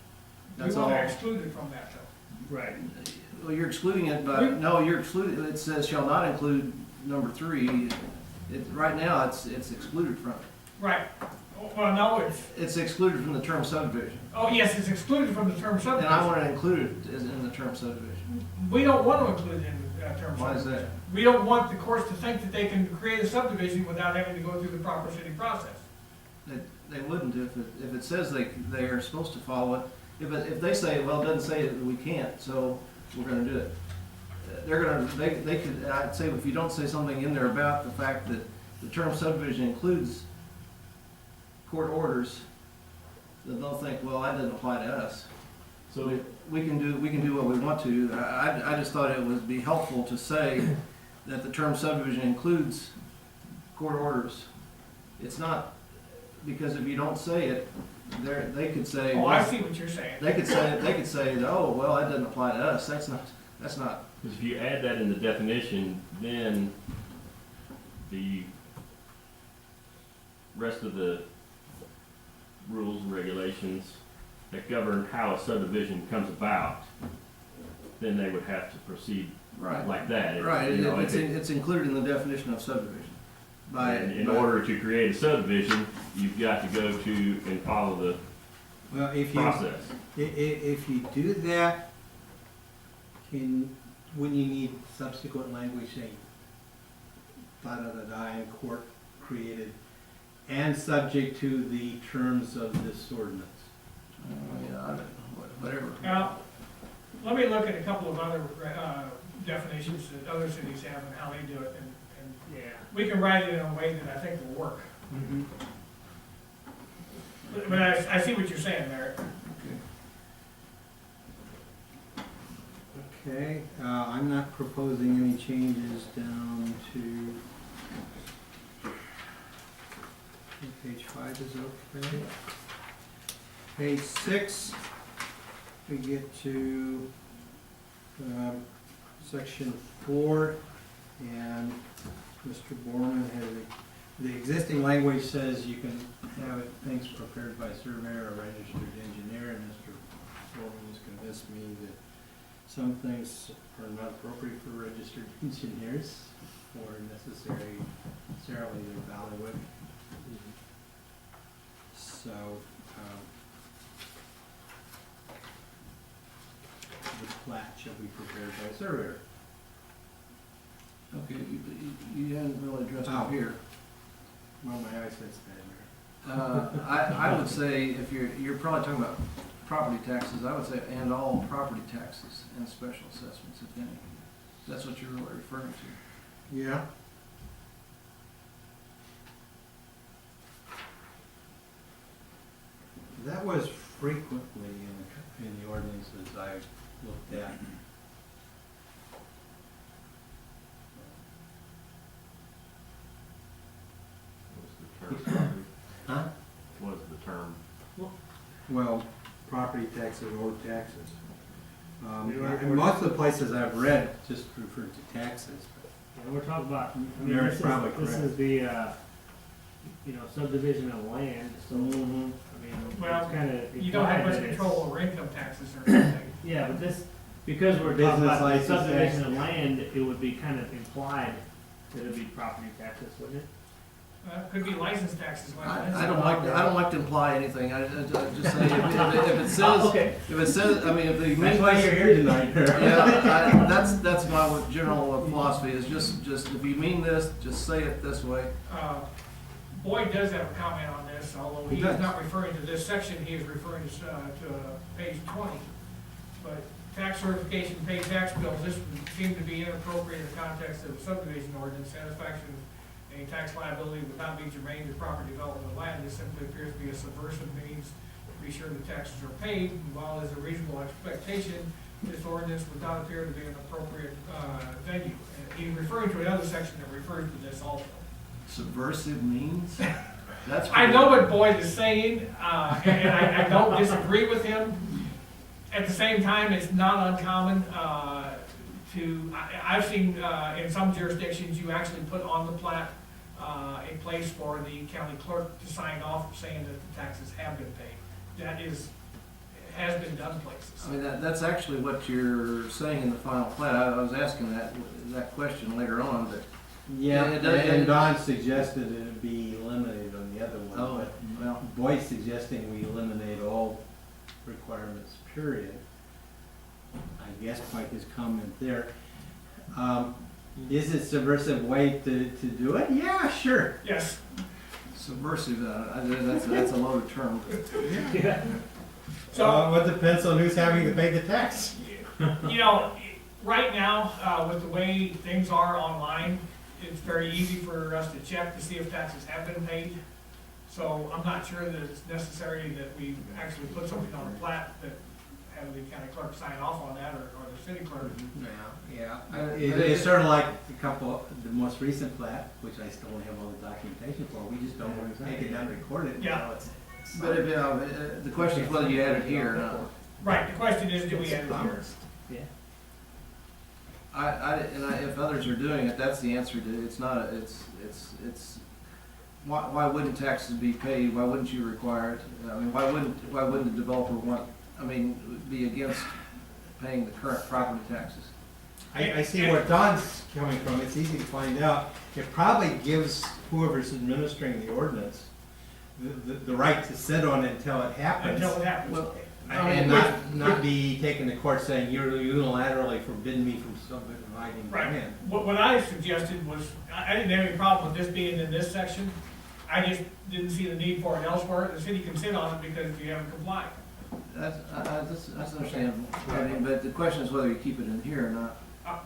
We That's want all. to exclude it from that, though. right, Well, you're excluding it, but, no, you're excluding, it says shall not include number 3. Right now, it's excluded from it. Right. Well, no, It's excluded from the term subdivision. oh, yes, it's excluded from the term And I subdivision. want to include it in the term subdivision. We don't want to include it in the term Why is subdivision. that? We don't want the courts to think that they can create a subdivision without having to go through the proper city process. They wouldn't if it says they are supposed to follow it. If they say, well, it doesn't say that we can't, so we're gonna do it. They could, I'd say if you don't say something in there about the fact that the term subdivision includes court orders, then they'll think, well, that doesn't apply to us. So, We can do what we want to. I just thought it would be helpful to say that the term subdivision includes court orders. It's not, because if you don't say it, they could say. Oh, I see what you're saying. They could say, that, oh, well, that doesn't apply to us. That's not, because if you add that in the definition, then the rest of the rules and regulations that govern how a subdivision comes about, then they would have to proceed right. like that. If, Right, you know, it's, if it- it's included in the definition of subdivision. in order to create a subdivision, you've got to go to and follow the Well, if process. If you do that, when you need subsequent language saying da-da-da-da in court created and subject to the terms of this ordinance. Yeah, whatever. Now, let me look at a couple of other definitions that other cities have and how they do it, and yeah. we can write it in a way that I think will work. Mm-hmm. But I see what you're saying, Merrick. Okay, I'm not proposing any changes down to, I think page 5 is okay. Page 6, we get to section 4, and Mr. Borman has, the existing language says you can have things prepared by a surveyor or registered engineer, and Mr. Borman has convinced me that some things are not appropriate for registered engineers or necessarily to evaluate. So, the plat shall be prepared by a surveyor. Okay, you hadn't really addressed Oh. it here. Well, my eyesight's bad I would say if you're probably talking about property taxes, I would say and all property taxes and special assessments, if any. That's what you're really referring to. Yeah. That was frequently in the ordinances I looked at. What's the term? Huh? What is the term? Well, property taxes or taxes. And most of the places I've read just refer to taxes. And we're talking about, I mean, Mary's this probably is, this correct. is the, you know, subdivision of land, so, I mean, Well, it's kinda. You don't have implied much that it's- control over income taxes or anything. Yeah, but this, because we're Business talking about the license subdivision of tax. land, it would be kind of implied that it'd be property taxes, wouldn't it? Could be license taxes. like that. I don't like to imply anything. I just say if it says, Oh, okay. if it says, I mean, if the. That's why you're here tonight. Yeah, that's my general philosophy is just if you mean this, just say it this way. Boyd does have a comment on this, although He he is does. not referring to this section, he is referring to page 20. But tax certification, paid tax bills, this would seem to be inappropriate in the context of the subdivision ordinance. Satisfaction of any tax liability would not be germane to property development of land. This simply appears to be a subversive means to be sure the taxes are paid. And while there's a reasonable expectation, this ordinance would not appear to be an appropriate venue. And he's referring to another section that refers to this also. Subversive means? That's. I know what Boyd is saying, and I don't disagree with him. At the same time, it's not uncommon I've seen in some jurisdictions, you actually put on the plat a place for the county clerk to sign off saying that the taxes have been paid. That has been done places. I mean, that's actually what you're saying in the final plat. I was asking that question later on, but. Yeah, It does- and Don suggested it be eliminated on the other one, Oh, but well, Boyd's suggesting we eliminate all requirements, period. I guess quite his comment there. Is it subversive way to do it? Yeah, sure. Yes. subversive, that's a loaded term. Yeah. So, It depends on who's having to pay the tax. you know, right now, with the way things are online, it's very easy for us to check to see if taxes have been paid. So I'm not sure that it's necessary that we actually put something on a plat that have the county clerk sign off on that, or the city clerk. Yeah. It's sort of like the most recent plat, which I still don't have all the documentation for, we just don't take it down and record it Yeah. until it's. But if, the question is whether you add it here or not. Right, the question is, do we add it here? Yeah. If others are doing it, that's the answer to, it's not, why wouldn't taxes be paid? Why wouldn't you require it? I mean, why wouldn't the developer be against paying the current property taxes? I see where Don's coming from, it's easy to find out. It probably gives whoever's administering the ordinance the right to sit on it until it happens. Until it happens. Well, And not be taken to court saying you're unilaterally forbidden me from subdividing Right. land. What I suggested was, I didn't have any problem with this being in this section. I just didn't see the need for it elsewhere. The city can sit on it because you haven't complied. That's understandable. I mean, but the question is whether you keep it in here or not.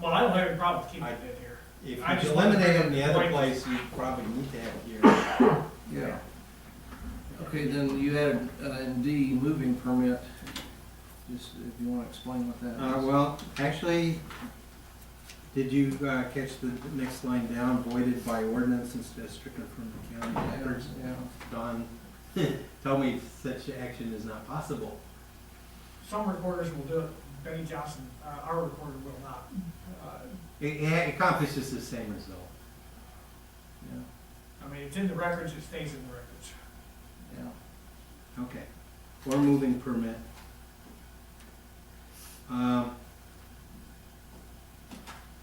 Well, I don't have any problem with keeping it in here. If I you just eliminate it in the other Right. place, you probably need to have it here. Yeah. Okay, then you added, in D, moving permit. Just if you want to explain what that is. Well, actually, did you catch the next line down, voided by ordinance instead of stricken from the county records? Yeah. Don told me such action is not possible. Some recorders will do it. Benny Johnson, our recorder will not. It accomplishes the same result. Yeah, I mean, it's in the records, it stays in the records. yeah. Okay. Or moving permit.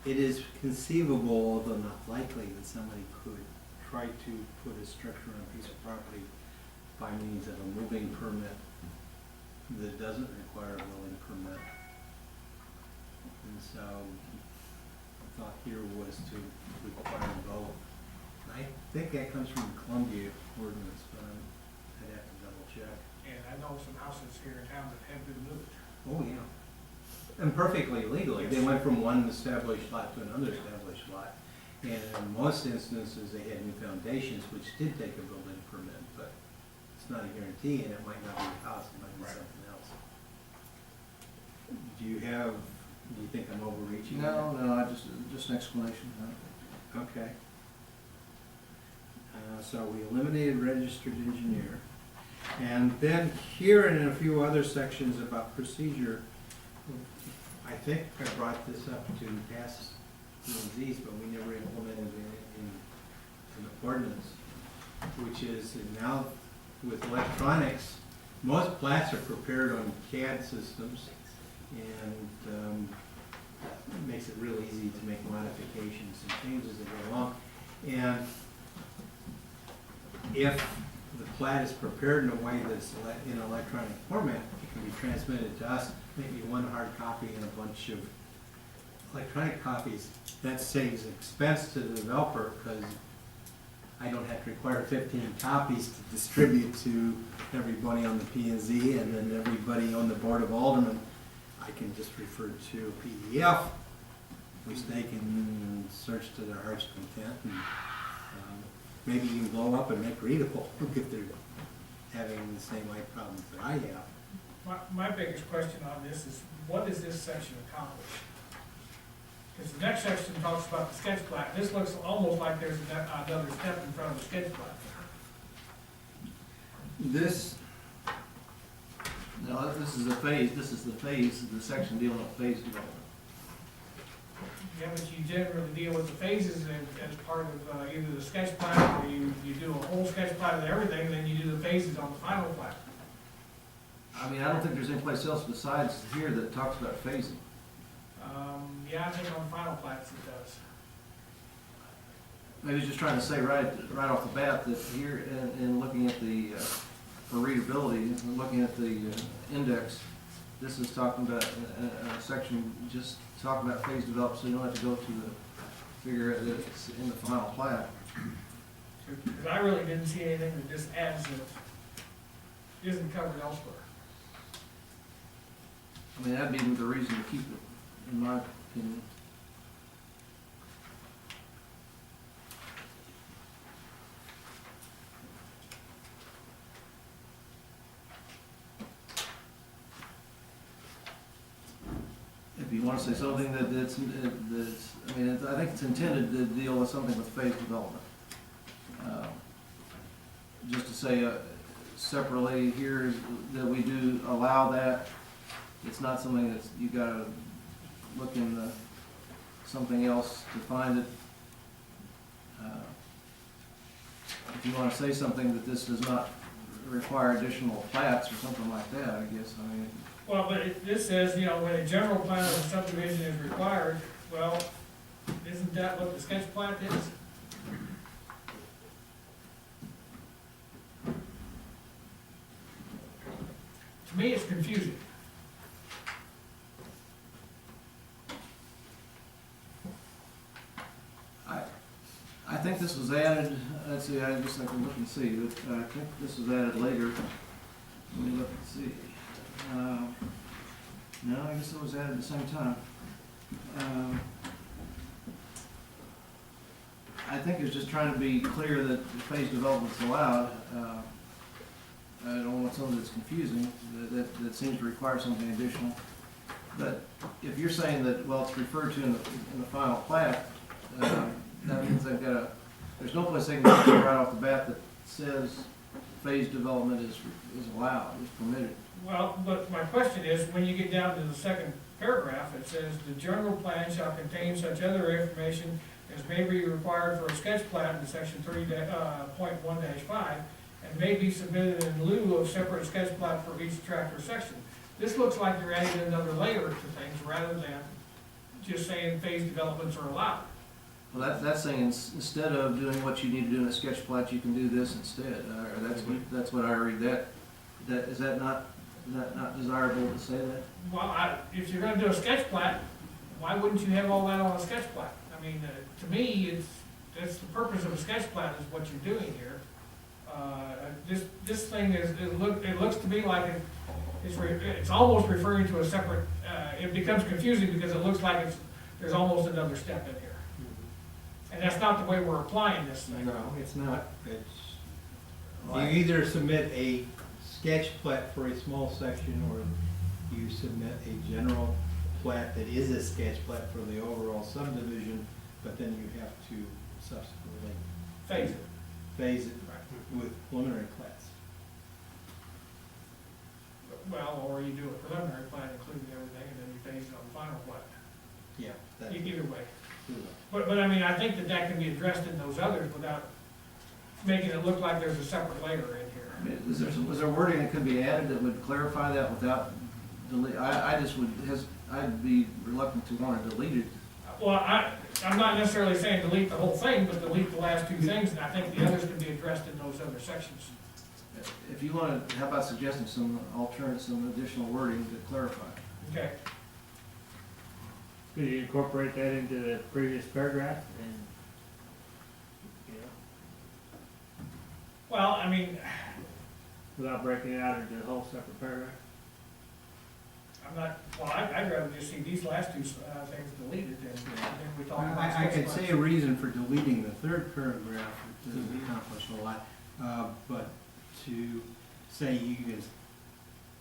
It is conceivable, although not likely, that somebody could try to put a structure on a piece of property by means of a moving permit that doesn't require a building permit. And so, the thought here was to require both. I think that comes from the Columbia ordinance, but I'd have to double check. And I know some houses here in town that have been moved. Oh, yeah. And perfectly legally. They went from one established lot to another established lot. And in most instances, they had new foundations, which did take a building permit, but it's not a guarantee, and it might not be a house, it might be Right. something else. Do you think I'm overreaching? No, I just an explanation. Okay. So we eliminated registered engineer. And then here and in a few other sections about procedure, I think I brought this up to past P&Zs, but we never implemented it in the ordinance, which is now with electronics, most plats are prepared on CAD systems, and it makes it real easy to make modifications and changes as they go along. And if the plat is prepared in a way that's in electronic format, it can be transmitted to us, maybe one hard copy and a bunch of electronic copies. That saves expense to the developer, because I don't have to require 15 copies to distribute to everybody on the P&Z, and then everybody on the Board of Aldermen. I can just refer to a PDF, which they can search to their heart's content, and maybe even blow up and make readable if they're having the same life problems that I have. My biggest question on this is, what does this section accomplish? Because the next section talks about the sketch plat. This looks almost like there's another step in front of the sketch plat. This, no, this is the section dealing with phase development. Yeah, but you generally deal with the phases as part of either the sketch plat, or you do a whole sketch plat of everything, and then you do the phases on the final plat. I mean, I don't think there's any place else besides here that talks about phasing. Yeah, I think on final plats it does. Maybe just trying to say right off the bat that here, in looking at the, for readability, and looking at the index, this is talking about a section just talking about phase development, so you don't have to go to the figure that it's in the final plat. Because I really didn't see anything that just adds that isn't covered elsewhere. I mean, that'd be the reason to keep it, in my opinion. If you want to say something that's, I mean, I think it's intended to deal with something with phase development. Just to say separately here that we do allow that. It's not something that's, you gotta look in something else to find it. If you want to say something that this does not require additional plats or something like that, I guess, I mean. Well, but this says, you know, when a general plan of a subdivision is required, well, isn't that what the sketch plat is? To me, it's confusing. I think this was added, let's see, I just have to look and see, but I think this was added later. Let me look and see. No, I guess it was added at the same time. I think it's just trying to be clear that phase development's allowed. I don't want something that's confusing, that seems to require something additional. But if you're saying that, well, it's referred to in the final plat, that means they've got there's no place they can go right off the bat that says phase development is allowed, is permitted. Well, but my question is, when you get down to the second paragraph, it says, "The general plan shall contain such other information as may be required for a sketch plat in section 3.1-5, and may be submitted in lieu of separate sketch plat for each tract or section." This looks like you're adding another layer to things rather than just saying phase developments are allowed. Well, that's saying instead of doing what you need to do in a sketch plat, you can do this instead. That's what I read. Is that not desirable to say that? Well, if you're gonna do a sketch plat, why wouldn't you have all that on a sketch plat? I mean, to me, that's the purpose of a sketch plat is what you're doing here. This thing it looks to me like it's almost referring to a separate, it becomes confusing because it looks like there's almost another step in here. And that's not the way we're applying this thing. No, it's not. You either submit a sketch plat for a small section, or you submit a general plat that is a sketch plat for the overall subdivision, but then you have to subsequently phase it with preliminary plats. Well, or you do a preliminary plan including everything, and then you phase it on the final plat. Yeah. that's Either way. true. But I mean, I think that can be addressed in those others without making it look like there's a separate layer in here. I mean, was there wording that could be added that would clarify that without delete? I'd be reluctant to want to delete it. Well, I'm not necessarily saying delete the whole thing, but delete the last two things, and I think the others can be addressed in those other sections. If you want to, how about suggesting some additional wording to clarify? Okay. Could you incorporate that into the previous paragraph and, you know, Well, I mean, without breaking it out into a whole separate paragraph? I'd rather just see these last two things deleted than we talk about. I could say a reason for deleting the third paragraph doesn't accomplish a lot, but to say you can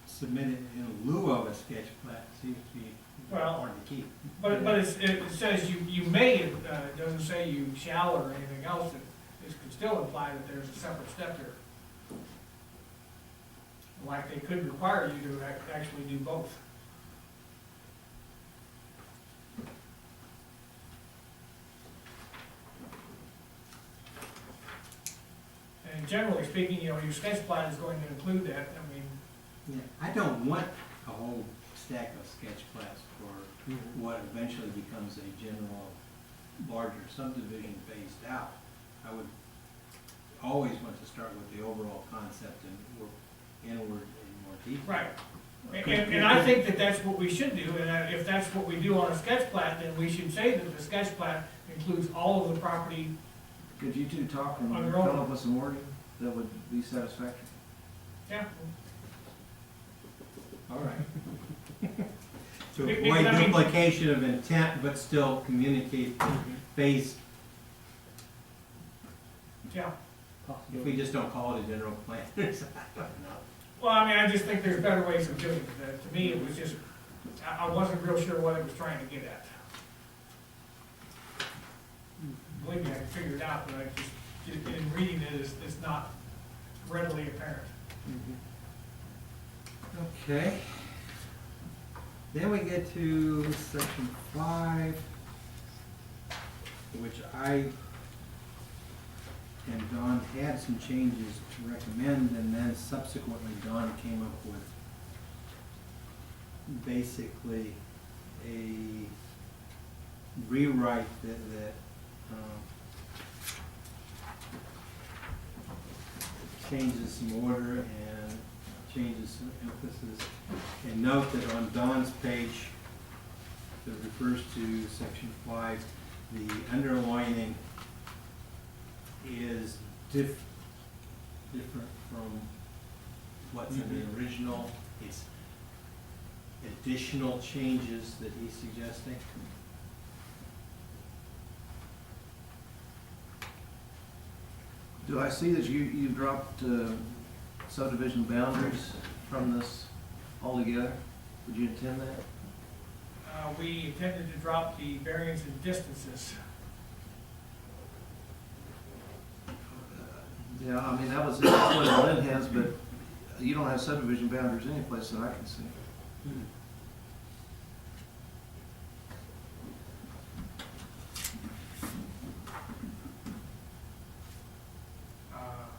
submit it in lieu of a sketch plat seems to be hard to keep. But it says you may, it doesn't say you shall or anything else. It could still imply that there's a separate step here. Like they could require you to actually do both. And generally speaking, your sketch plan is going to include that. I mean, Yeah, I don't want a whole stack of sketch plats for what eventually becomes a general, larger subdivision phased out. I would always want to start with the overall concept and work inward in more detail. right. And I think that that's what we should do, and if that's what we do on a sketch plat, then we should say that the sketch plat includes all of the property. Could you two talk and On your come own. up with some wording that would be satisfactory? Yeah. All right. To Because, avoid I mean- duplication of intent, but still communicate the phase, Yeah. if we just don't call it a general plan. I don't know. Well, I mean, I just think there's better ways of doing it. To me, it was just, I wasn't real sure what it was trying to get at. Believe me, I can figure it out, but I just in reading it, it's not readily apparent. Okay. Then we get to section 5, which I and Don had some changes to recommend, and then subsequently Don came up with basically a rewrite that changes some order and changes some emphasis. And note that on Don's page that refers to section 5, the underlining is different from what's in the original. It's additional changes that he's suggesting. Do I see that you dropped subdivision boundaries from this altogether? Would you intend that? We intended to drop the variance in distances. Yeah, I mean, that's what Lynn has, but you don't have subdivision boundaries anyplace that I can see.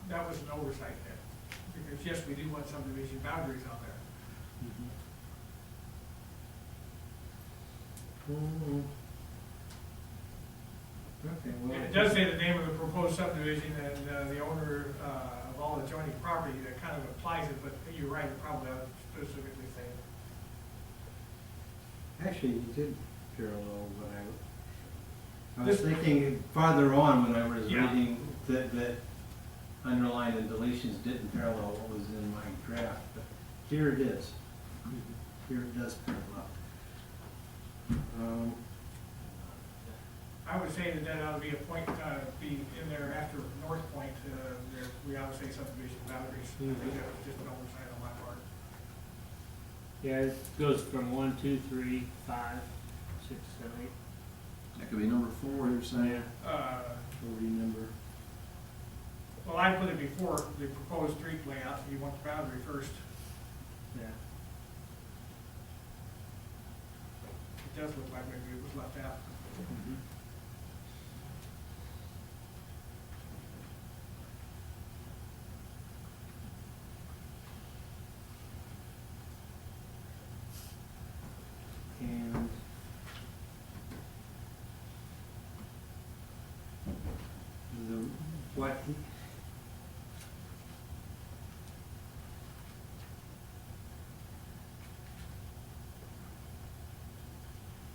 That was an oversight there, because yes, we do want subdivision boundaries on there. Okay, well. It does say the name of the proposed subdivision and the owner of all adjoining property. That kind of applies it, but you're right, it probably ought to specifically say it. Actually, you did parallel what I was thinking farther on when I was Yeah. reading that underline and deletions didn't parallel what was in my draft, but here it is. Here it does parallel. I would say that that ought to be a point, be in there after North Point, there, we ought to say subdivision boundaries. I think that was just an oversight on my part. Yeah, it goes from 1, 2, 3, 5, 6, 7, 8. That could be number 4, you're saying, Uh, or number. well, I put it before the proposed street layout, you want the boundary first. Yeah. It does look like maybe it was left out. And the, what,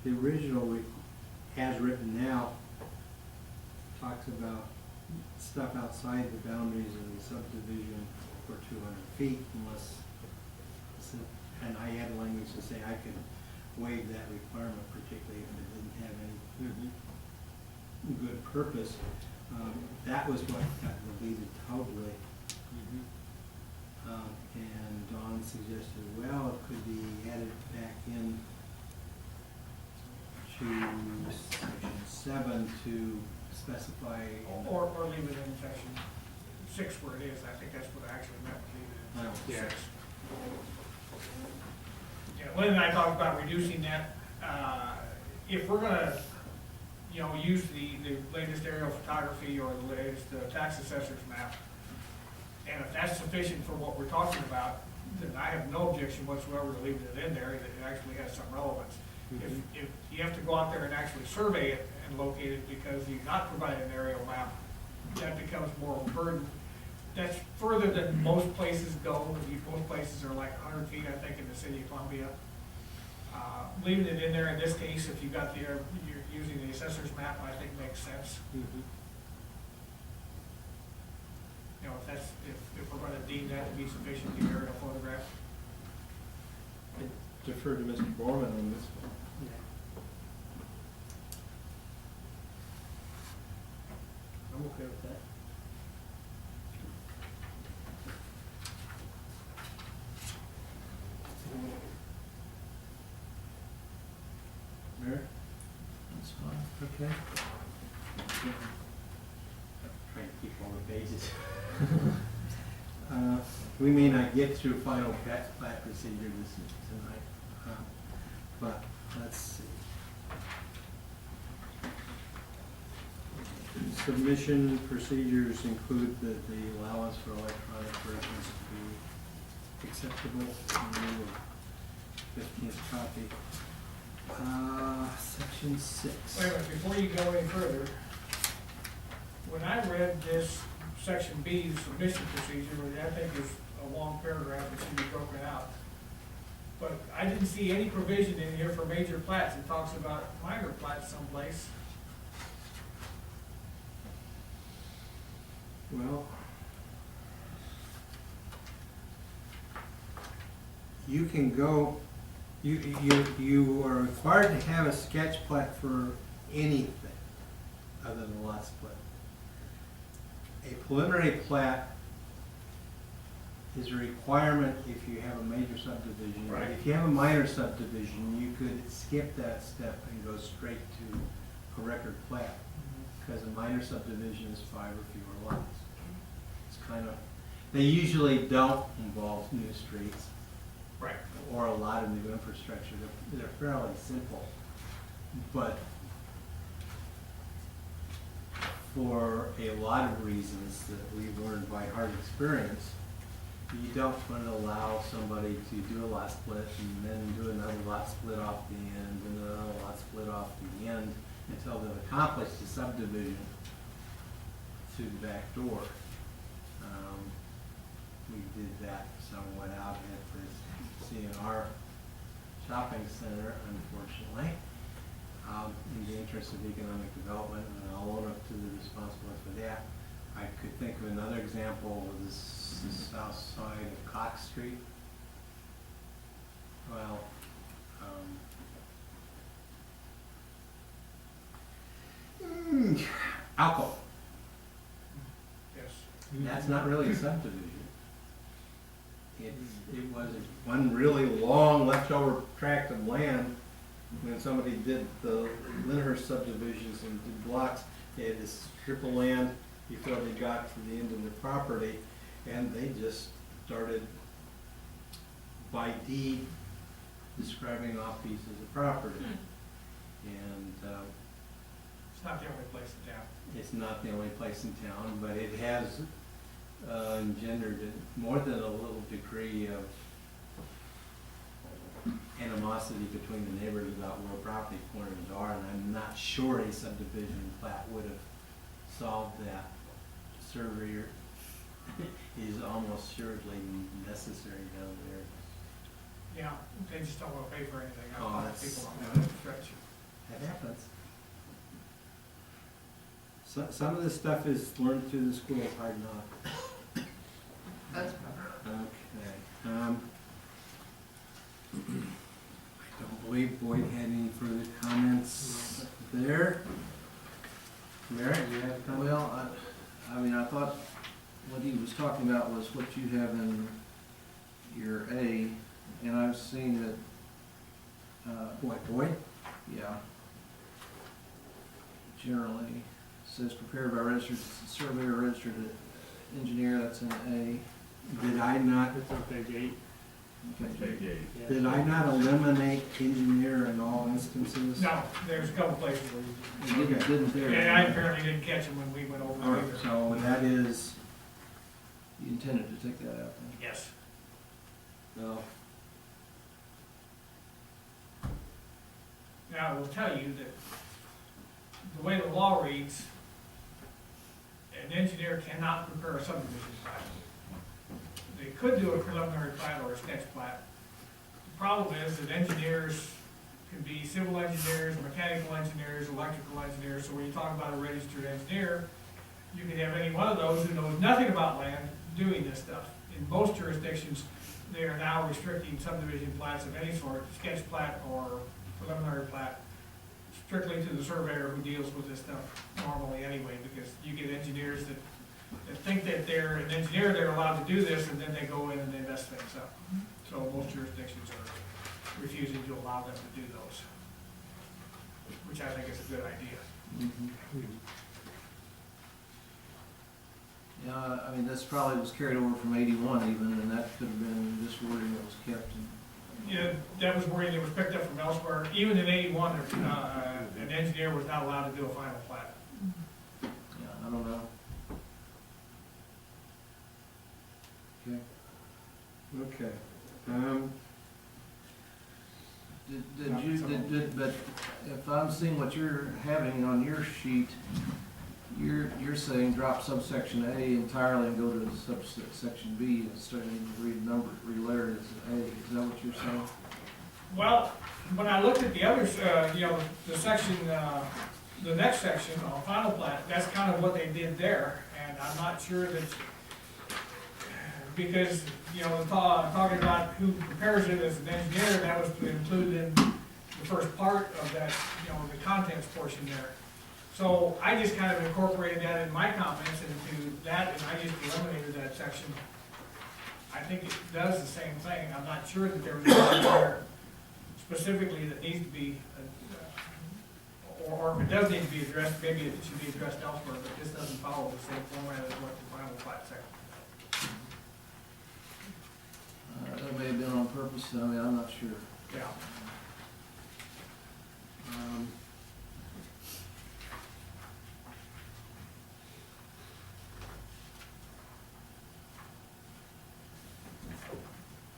the original, as written now, talks about stuff outside the boundaries of the subdivision for 200 feet unless, and I added language to say I could waive that requirement, particularly if it didn't have any good purpose. That was what got deleted totally. And Don suggested, well, it could be added back in to section 7 to specify. Or leave it in section 6 where it is, I think that's what I actually meant, leave it in 6. Yeah, Lynn and I talked about reducing that, if we're gonna, you know, use the latest aerial photography or the latest tax assessor's map, and if that's sufficient for what we're talking about, then I have no objection whatsoever to leaving it in there, that it actually has some relevance. If you have to go out there and actually survey it and locate it because you're not providing an aerial map, that becomes more of a burden. That's further than most places go. Most places are like 100 feet, I think, in the city of Columbia. Leaving it in there in this case, if you've got you're using the assessor's map, I think makes sense. You know, if we're gonna deem that to be sufficient, the aerial photograph. Defer to Mr. Borman on this one. I'm okay with that. Mayor? That's fine, okay. Trying to keep all the pages. We may not get through final plat procedure tonight, but let's see. Submission procedures include the allowance for electronic versions to be acceptable in lieu of 15th copy. Section 6. Wait a minute, before you go any further, when I read this section B, submission procedure, which I think is a long paragraph that should be broken out, but I didn't see any provision in here for major plats. It talks about minor plats someplace. Well, you can go, you are required to have a sketch plat for anything other than a lot split. A preliminary plat is a requirement if you have a major subdivision. Right. If you have a minor subdivision, you could skip that step and go straight to a record plat, because a minor subdivision is 5 or fewer lots. It's kind of, they usually don't involve new streets. Right. Or a lot of new infrastructure. They're fairly simple. But for a lot of reasons that we've learned by hard experience, you don't want to allow somebody to do a lot split and then do another lot split off the end and another lot split off the end until they've accomplished the subdivision through the back door. We did that somewhat out at the CNR shopping center, unfortunately, in the interest of economic development, and I'll own up to the responsibility for that. I could think of another example, was the south side of Cox Street. Well, alcohol, Yes. that's not really a subdivision. It was one really long leftover tract of land when somebody did the Lyndhurst subdivisions and did blocks. They had this strip of land before they got to the end of the property, and they just started by deed describing off pieces of property. And It's not the only place in town. it's not the only place in town, but it has engendered more than a little degree of animosity between the neighbors about where property corners are, and I'm not sure a subdivision plat would have solved that. Surveyor is almost assuredly necessary down there. Yeah, they just don't wanna pay for anything. I Oh, talk to that's- people on that stretch. That happens. Some of this stuff is learned through the school of hard knocks. That's Okay. I don't believe Boyd had any further comments there. Merritt, you have a comment? Well, I mean, I thought what he was talking about was what you have in your A, and I've seen that, Boyd? yeah. Generally, says prepared by registered surveyor, registered engineer, that's in A. Did I not, It's on page 8. Okay. Page 8. did I not eliminate engineer in all instances? No, there's a couple places where you You didn't there. and I apparently didn't catch them when we went over All right, it either. so that is, You intended to take that out then? Yes. well, Now, I will tell you that the way the law reads, an engineer cannot prepare a subdivision plat. They could do a preliminary plat or a sketch plat. The problem is that engineers can be civil engineers, mechanical engineers, electrical engineers, so when you talk about a registered engineer, you can have any one of those who knows nothing about land doing this stuff. In most jurisdictions, they are now restricting subdivision plats of any sort, sketch plat or preliminary plat, strictly to the surveyor who deals with this stuff normally anyway, because you get engineers that think that they're an engineer, they're allowed to do this, and then they go in and they mess things up. So most jurisdictions are refusing to allow them to do those, which I think is a good idea. Yeah, I mean, this probably was carried over from 81 even, and that could have been this wording that was kept. Yeah, that was wording that was picked up from elsewhere. Even in 81, an engineer was not allowed to do a final plat. Yeah, I don't know. Okay. okay. But if I'm seeing what you're having on your sheet, you're saying drop subsection A entirely and go to subsection B and starting to read number, relayer it as A. Is that what you're saying? Well, when I looked at the others, the section, the next section on final plat, that's kind of what they did there, and I'm not sure that, because, talking about who prepares it as an engineer, that was included in the first part of that, the contents portion there. So I just kind of incorporated that in my comments into that, and I just eliminated that section. I think it does the same thing. I'm not sure that there was anything there specifically that needs to be, or if it does need to be addressed, maybe it should be addressed elsewhere, but this doesn't follow the same format as what the final plat section. That may have been on purpose, I mean, I'm not sure. Yeah.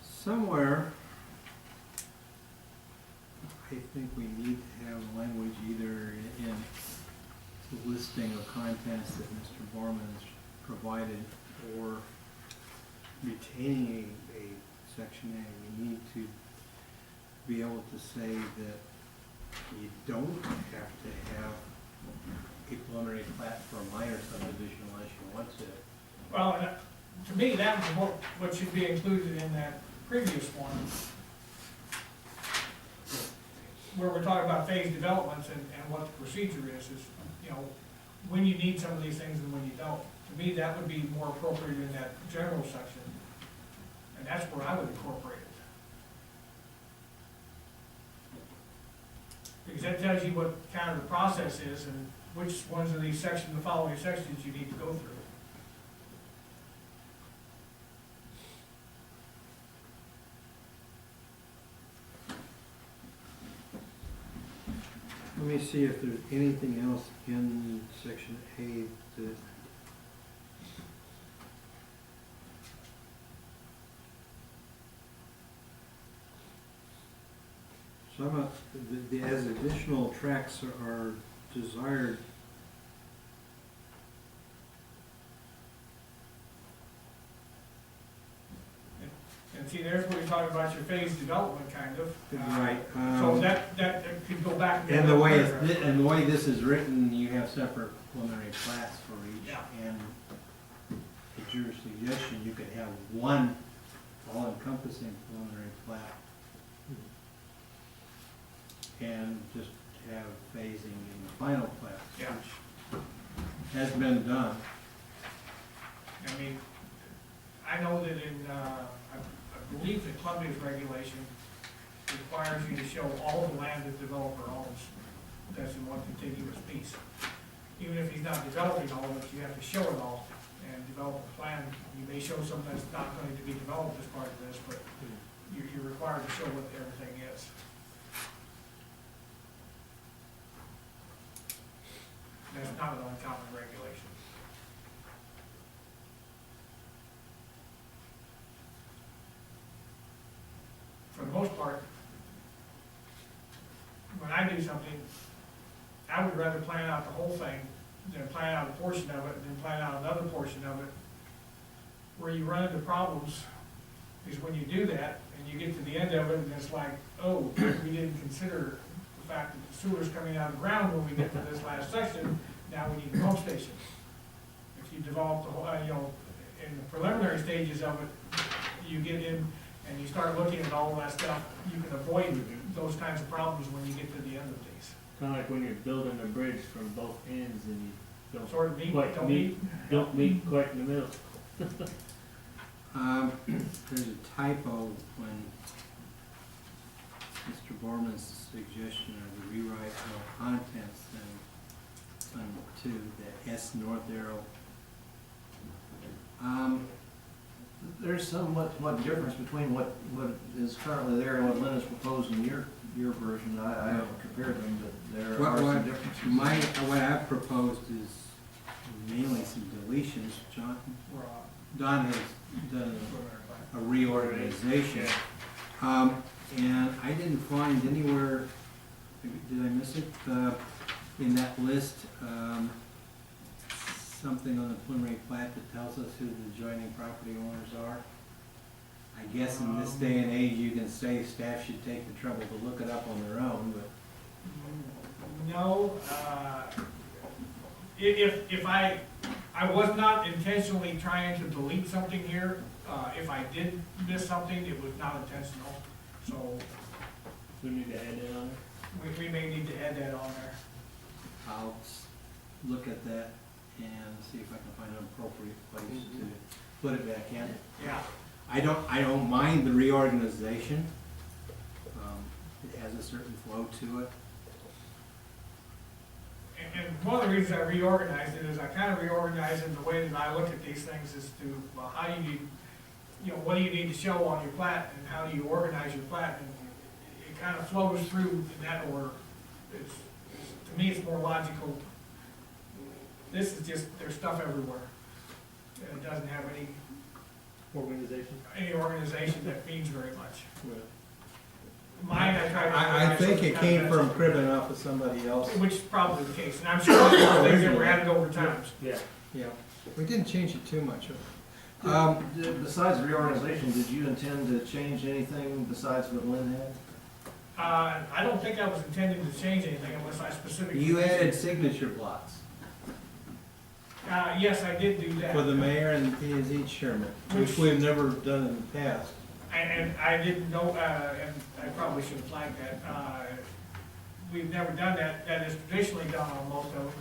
Somewhere, I think we need to have language either in the listing of contents that Mr. Borman has provided, or retaining a section A. We need to be able to say that you don't have to have a preliminary plat for a minor subdivision unless you want to. Well, and to me, that was what should be included in that previous one, where we're talking about phase developments and what the procedure is, you know, when you need some of these things and when you don't. To me, that would be more appropriate in that general section, and that's where I would incorporate it. Because that tells you what kind of the process is and which ones of these sections, the following sections you need to go through. Let me see if there's anything else in section A that. Some of, as additional tracks are desired. And see, there's where you're talking about your phase development, kind of. Right. So that could go back. And the way and the way this is written, you have separate preliminary plats for each. Yeah. And at your suggestion, you could have one all-encompassing preliminary plat. And just have phasing in the final plat, Yeah. which has been done. I mean, I know that in, I believe that Columbia's regulation requires you to show all the land the developer owns. That's in one contiguous piece. Even if he's not developing all of it, you have to show it all and develop a plan. You may show something that's not going to be developed as part of this, but you're required to show what everything is. That's not an uncommon regulation. For the most part, when I do something, I would rather plan out the whole thing than plan out a portion of it, and then plan out another portion of it. Where you run into problems is when you do that, and you get to the end of it, and it's like, oh, we didn't consider the fact that the sewer's coming out of the ground when we get to this last section, now we need a pump station. If you develop the whole, you know, in the preliminary stages of it, you get in and you start looking at all that stuff, you can avoid those kinds of problems when you get to the end of these. Kind of like when you're building a bridge from both ends and you don't Sort of meet, quite don't meet, don't meet quite in the middle. There's a typo when Mr. Borman's suggestion of the rewrite no contents thing, on two, that S north arrow. There's somewhat difference between what is currently there and what Lynn has proposed in your version. I haven't compared them, but there are some differences. What I've proposed is mainly some deletions. Don has done a reorganization. And I didn't find anywhere, did I miss it, in that list, something on the preliminary plat that tells us who the adjoining property owners are? I guess in this day and age, you can say staff should take the trouble to look it up on their own, but. No, if I was not intentionally trying to delete something here. If I did miss something, it was not intentional, so We need to add that on there. we may need to add that on there. I'll look at that and see if I can find an appropriate place to put it back in. Yeah. I don't mind the reorganization. It has a certain flow to it. And one of the reasons I reorganized it is I kind of reorganized it in the way that I look at these things as to, well, how do you, you know, what do you need to show on your plat and how do you organize your plat? And it kind of flows through in that order. To me, it's more logical. This is just, there's stuff everywhere. And it doesn't have any organization that means very much. Mine, I tried to. I think it came from cribbing off of somebody else. Which is probably the case, and I'm sure there's things that were added over times. Yeah. Yeah, we didn't change it too much. Besides reorganization, did you intend to change anything besides what Lynn had? I don't think I was intending to change anything unless I specifically. You added signature blocks. Yes, I did do that. for the mayor and the P and Z chairman, which we've never done in the past. And I didn't know, and I probably should have flagged that, we've never done that, that is traditionally done on most of them.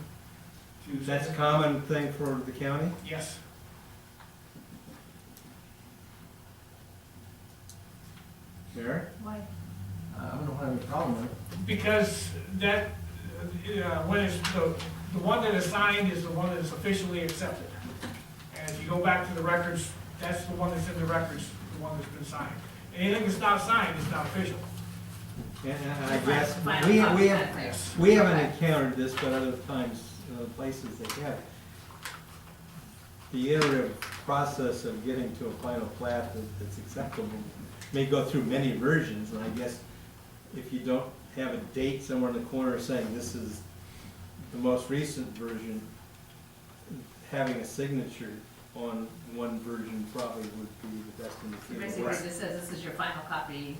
to- That's a common thing for the county? Yes, Mayor? Why? I don't have any problem with it. because that, when it's, the one that is signed is the one that is officially accepted. And if you go back to the records, that's the one that's in the records, the one that's been signed. Anything that's not signed is not official. And I guess, Final we copy, have, that's we haven't encountered this, but other times, places they have. The iterative process of getting to a final plat that's acceptable may go through many versions, and I guess if you don't have a date somewhere in the corner saying this is the most recent version, having a signature on one version probably would be the best indicator. Basically, it just says this is your final copy.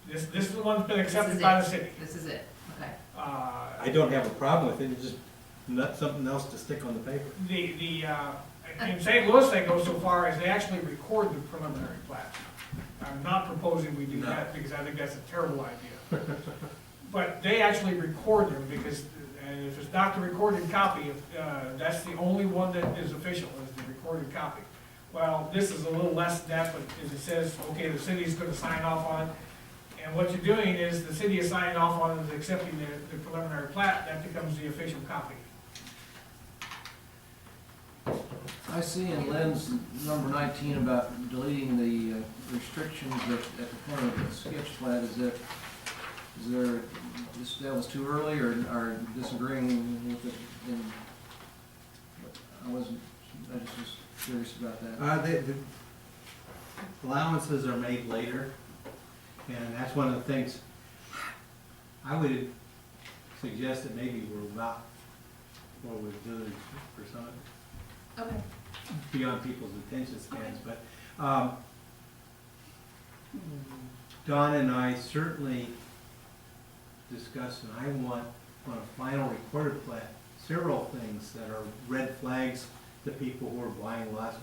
This is the one that's been This is accepted by it. the city. This is it, okay. I don't have a problem with it, it's just not something else to stick on the paper. In St. Louis, they go so far as they actually record the preliminary plat. I'm not proposing we do No. that because I think that's a terrible idea. But they actually record them because, and if it's not the recorded copy, that's the only one that is official, is the recorded copy. Well, this is a little less than that, but as it says, okay, the city's gonna sign off on it. And what you're doing is the city is signing off on it, accepting the preliminary plat, that becomes the official copy. I see in Lynn's number 19 about deleting the restrictions at the corner of the sketch plat, is there, that was too early, or disagreeing with it? I just was curious about that. The allowances are made later, and that's one of the things, I would suggest that maybe we're about what we do for some, Okay. beyond people's attention spans, but, Don and I certainly discussed, and I want, on a final recorded plat, several things that are red flags to people who are buying lots,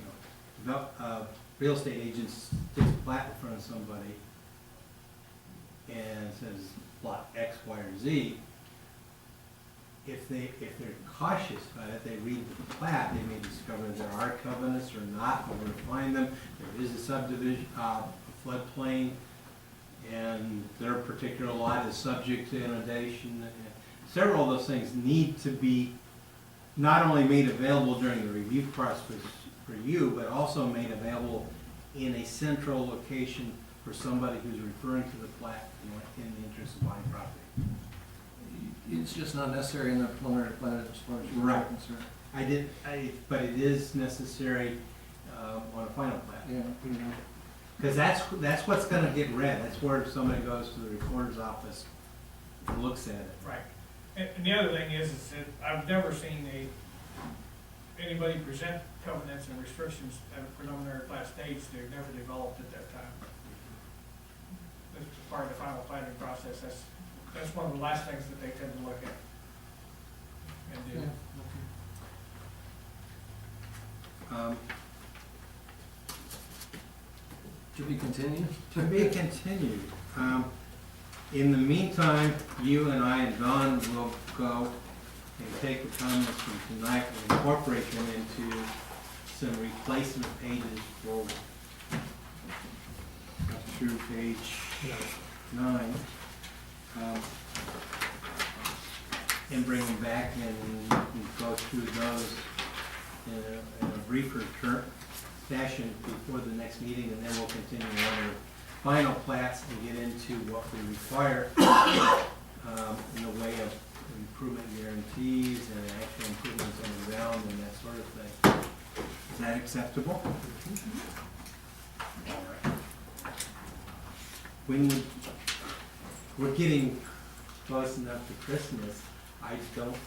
real estate agents sticks a plat in front of somebody and says lot X, Y, or Z. If they're cautious about it, they read the plat, they may discover there are covenants or not, or to find them. There is a subdivision, a floodplain, and their particular lot is subject to inundation. Several of those things need to be not only made available during the review process for you, but also made available in a central location for somebody who's referring to the plat, in the interest of buying property. It's just not necessary in the preliminary plat as far as you're Right. concerned. But it is necessary on a final plat. Yeah. Because that's what's gonna get read, that's where somebody goes to the recorder's office and looks at it. Right. And the other thing is that I've never seen anybody present covenants and restrictions at a preliminary plat stage. They're never developed at that time. That's part of the final planning process. That's one of the last things that they tend to look at. And do. To be continued? To be continued. In the meantime, you and I and Don will go and take the comments from tonight and incorporate them into some replacement pages for up through page 9. And bring them back and go through those in a briefer fashion before the next meeting, and then we'll continue on with final plats and get into what we require in the way of improvement guarantees and actual improvements on the ground and that sort of thing. Is that acceptable? All right. We're getting close enough to Christmas. I don't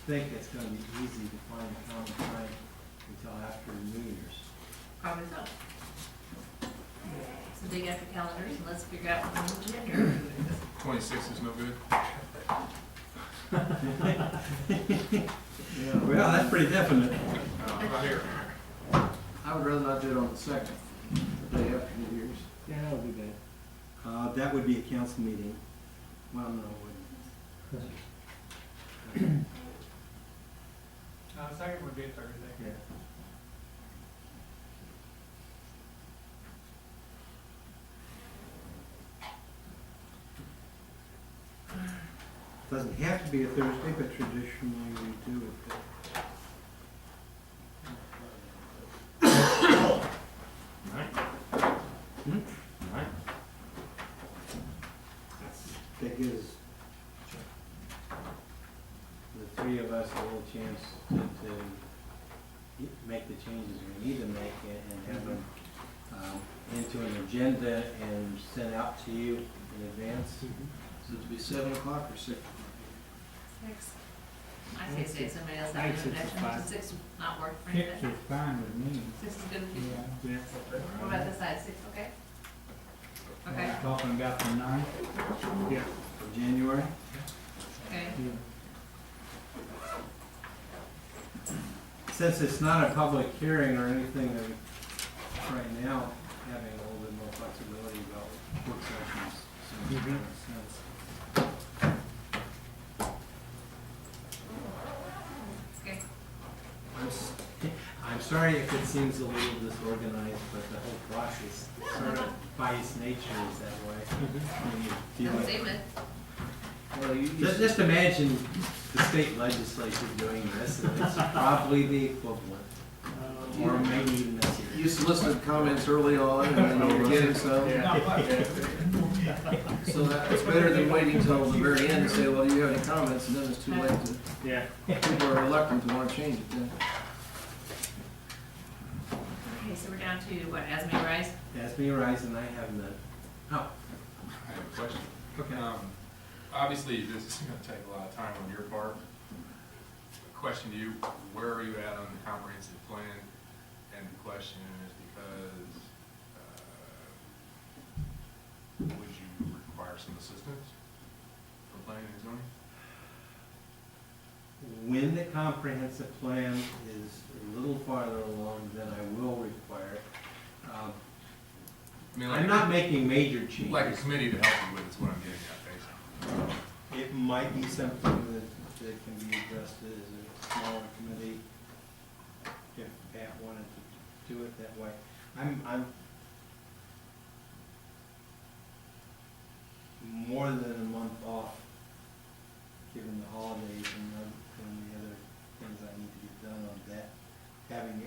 think it's gonna be easy to find a common time until after New Year's. Probably so. So dig out your calendars and let's figure out when in January. 26 is no good. Yeah. Well, that's pretty definite. Not here. I would rather not do it on the second, the day after New Year's. Yeah, that would be bad. That would be a council meeting. Well, no, it wouldn't. Second would be a Thursday. Yeah. Doesn't have to be a Thursday, but traditionally we do it. Hmm? That gives the three of us a little chance to make the changes we need to make and have them into an agenda and sent out to you in advance. Is it to be 7 o'clock or 6? 6. I say 6, somebody else have an 6 is objection, fine. does 6 not work for 6 anybody? is fine with me. 6 is good with you? Yeah. What about this side, 6, okay? Okay, Talking about the 9th? For January? okay. Since it's not a public hearing or anything, right now, having a little bit more flexibility about work sessions seems to make sense. Okay, I'm sorry if it seems a little disorganized, but the whole process, sort of by its nature, is that way. When you deal doesn't with- seem it. Well, you Just imagine the state legislature doing this, and it's probably the equivalent, or maybe even this year. you solicited comments early on and then you were getting some. So that's better than waiting until the very end to say, well, do you have any comments? And then it's too late to, Yeah. people are reluctant to want to change it then. Okay, so we're down to what, as may rise? Ask me rise, and I have none. Oh, I have a question. okay. Obviously, this is gonna take a lot of time on your part. Question to you, where are you at on the comprehensive plan? And the question is because, would you require some assistance from planning and zoning? When the comprehensive plan is a little farther along, then I will require it. I mean, I'm not making major changes. like a committee to help you with, is what I'm getting at, basically. It might be something that can be addressed as a smaller committee, if Pat wanted to do it that way. I'm more than a month off, given the holidays and the other things I need to get done on that. Having,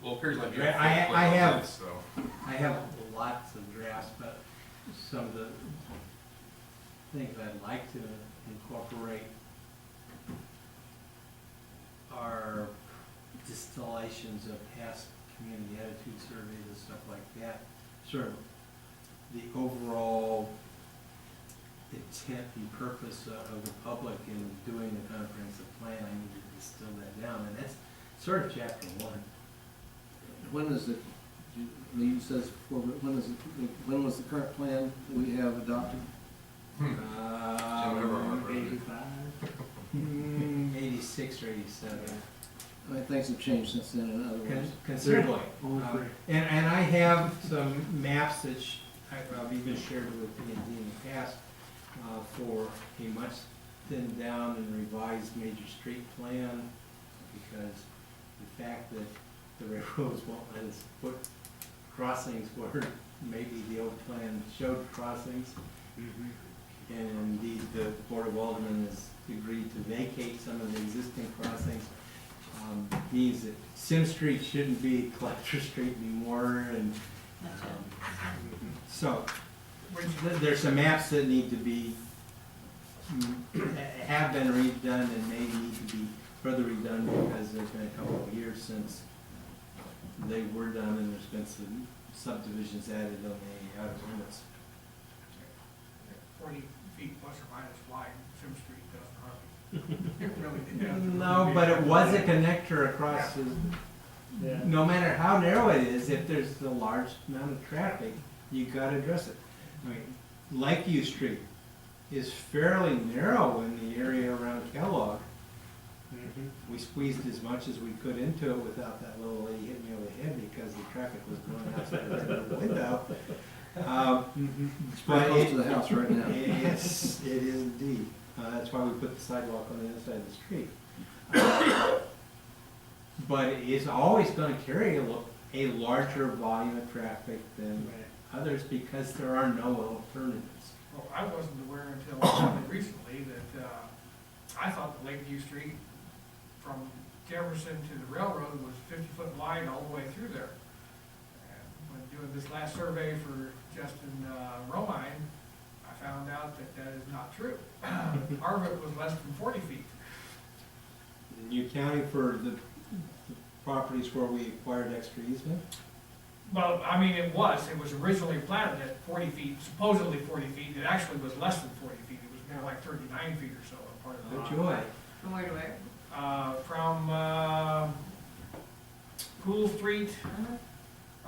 Well, it appears like you I have. full have- plans, So, I have lots of drafts, but some of the things I'd like to incorporate are distillations of past community attitude surveys and stuff like that. Sort of the overall intent and purpose of the public in doing the comprehensive plan, I need to distill that down, and that's sort of chapter 1. When is it, you says, when was the current plan that we have adopted? November. 86 or 87. I mean, things have changed since then, in other words. Considerably. And I have some maps that I've even shared with D&D in the past for a much thinned down and revised major street plan, because the fact that the railroads won't let us put crossings where maybe the old plan showed crossings. And indeed, the Board of Aldermen has agreed to vacate some of the existing crossings. Means that Sim Street shouldn't be Collector Street anymore, and so there's some maps that need to be, have been redone and may need to be further redone, because there's been a couple of years since they were done, and there's been some subdivisions added on the outer limits. 40 feet plus or minus wide, Sim Street doesn't hardly. It really doesn't. No, but it was a connector across the, Yeah. no matter how narrow it is, if there's a large amount of traffic, you gotta address it. I mean, Lakeview Street is fairly narrow in the area around Kellogg. we squeezed as much as we could into it without that little lady hitting me over the head because the traffic was going outside the window. It's pretty close to the house right now. Yes, it is indeed. That's why we put the sidewalk on the other side of the street. But it is always gonna carry a larger volume of traffic than others because there are no alternatives. Well, I wasn't aware until fairly recently that, I thought the Lakeview Street from Jefferson to the railroad was 50-foot wide all the way through there. And when doing this last survey for Justin Romine, I found out that that is not true. Part of it was less than 40 feet. And you accounting for the properties where we acquired extra easement? Well, I mean, it was originally platted at 40 feet, supposedly 40 feet. It actually was less than 40 feet. It was more like 39 feet or so, a part of the lot. Good joy. From where to where? From Pool Street,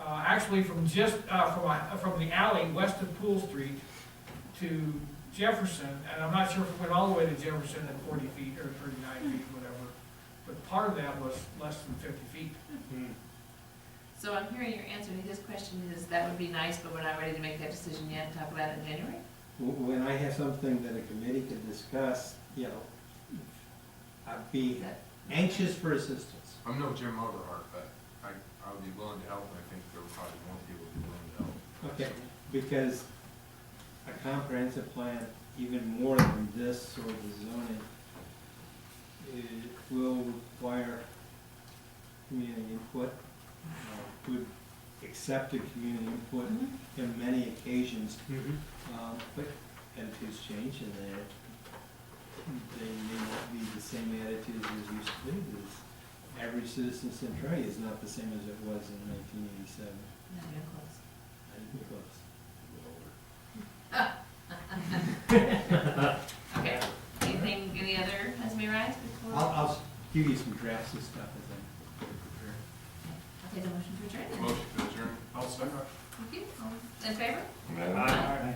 actually from just, from the alley west of Pool Street to Jefferson, and I'm not sure if it went all the way to Jefferson at 40 feet or 39 feet, whatever, but part of that was less than 50 feet. So I'm hearing your answer to his question is that would be nice, but we're not ready to make that decision yet, talk about it in January? When I have something that a committee could discuss, I'd be anxious for assistance. I'm no Jim Overhart, but I would be willing to help, and I think there would probably more people would be willing to help. Okay, because a comprehensive plan, even more than this sort of zoning, it will require community input, good accepted community input in many occasions. But attitudes change and they may not be the same attitudes as used to be. The average citizen in Centralia is not the same as it was in 1987. Not even close. Not even close. Okay, any other as may rise before? I'll give you some drafts of stuff as I prepare. I'll take a motion to adjourn then. Motion to adjourn. I'll second. Thank you. All in favor? Aye. Aye.